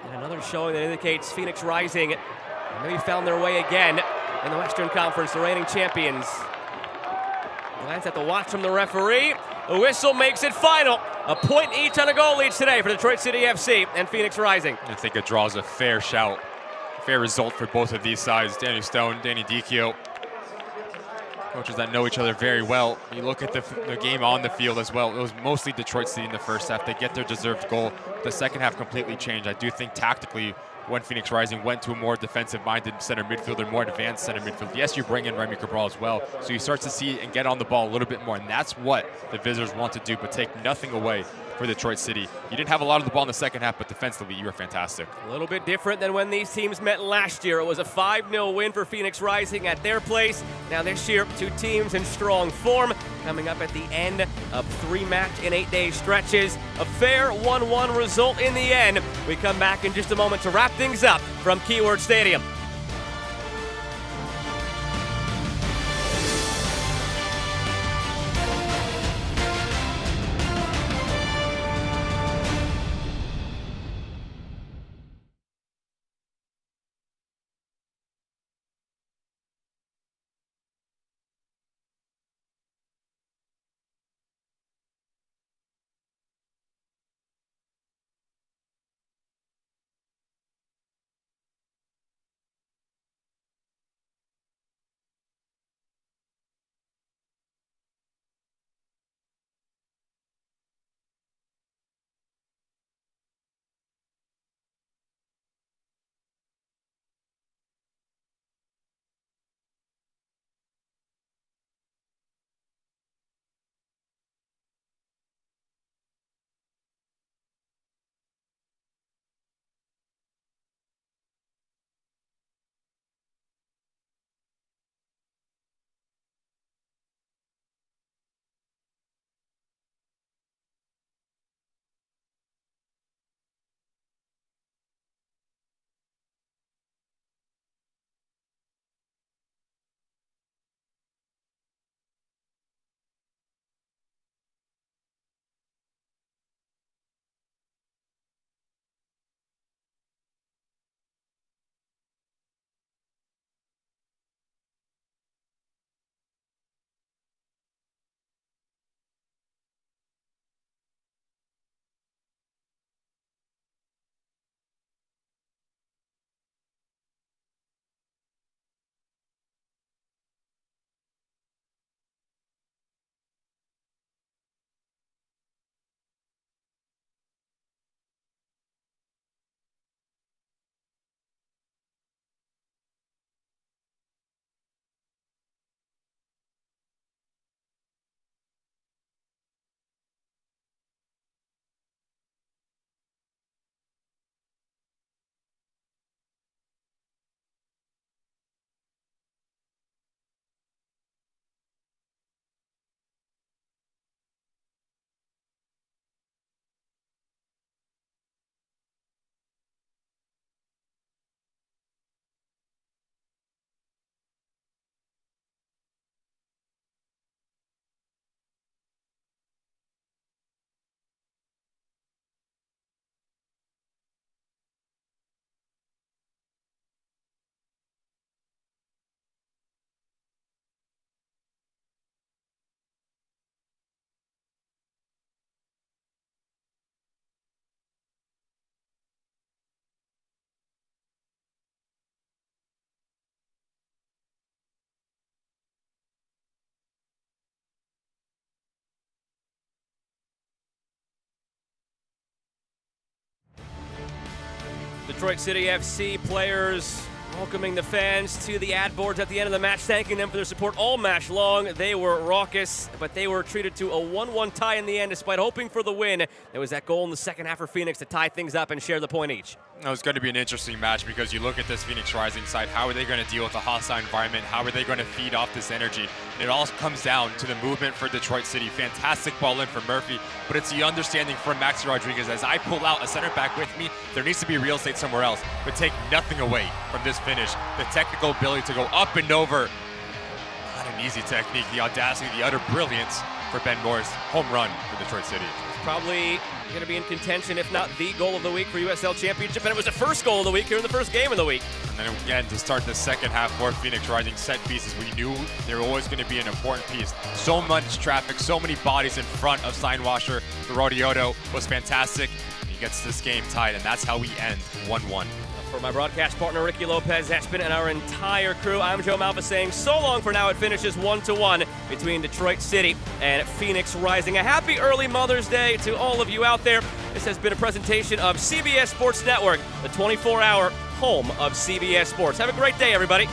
And another showing that indicates Phoenix Rising maybe found their way again in the Western Conference, the reigning champions. Glance at the watch from the referee. The whistle makes it final. A point each on a goal each today for Detroit City FC and Phoenix Rising. I think a draw is a fair shout. Fair result for both of these sides. Danny Stone, Danny Dicchio. Coaches that know each other very well. You look at the game on the field as well. It was mostly Detroit City in the first half. They get their deserved goal. The second half completely changed. I do think tactically, when Phoenix Rising went to a more defensive-minded center midfielder, more advanced center midfield. Yes, you bring in Remy Cabral as well, so you start to see and get on the ball a little bit more, and that's what the visitors want to do, but take nothing away for Detroit City. You didn't have a lot of the ball in the second half, but defensively, you were fantastic. A little bit different than when these teams met last year. It was a 5-0 win for Phoenix Rising at their place. Now this year, two teams in strong form, coming up at the end of 3-match in 8-day stretches. A fair 1-1 result in the end. We come back in just a moment to wrap things up from Keyword Stadium. Detroit City FC players welcoming the fans to the ad boards at the end of the match, thanking them for their support all match long. They were raucous, but they were treated to a 1-1 tie in the end despite hoping for the win. There was that goal in the second half for Phoenix to tie things up and share the point each. It was going to be an interesting match because you look at this Phoenix Rising side, how are they going to deal with a hostile environment? How are they going to feed off this energy? And it all comes down to the movement for Detroit City. Fantastic ball in from Murphy, but it's the understanding from Maxi Rodriguez. As I pull out a center back with me, there needs to be real estate somewhere else, but take nothing away from this finish. The technical ability to go up and over. Not an easy technique, the audacity, the utter brilliance for Ben Morris. Home run for Detroit City. Probably going to be in contention, if not the goal of the week for USL Championship, and it was the first goal of the week here in the first game of the week. And then again, to start the second half for Phoenix Rising, set pieces, we knew they were always going to be an important piece. So much traffic, so many bodies in front of Steinwasser. The Rodioto was fantastic. He gets this game tied, and that's how we end 1-1. For my broadcast partner, Ricky Lopez, Espin, and our entire crew, I'm Joe Malva saying so long for now. It finishes 1-1 between Detroit City and Phoenix Rising. A happy early Mother's Day to all of you out there. This has been a presentation of CBS Sports Network, the 24-hour home of CBS Sports. Have a great day, everybody.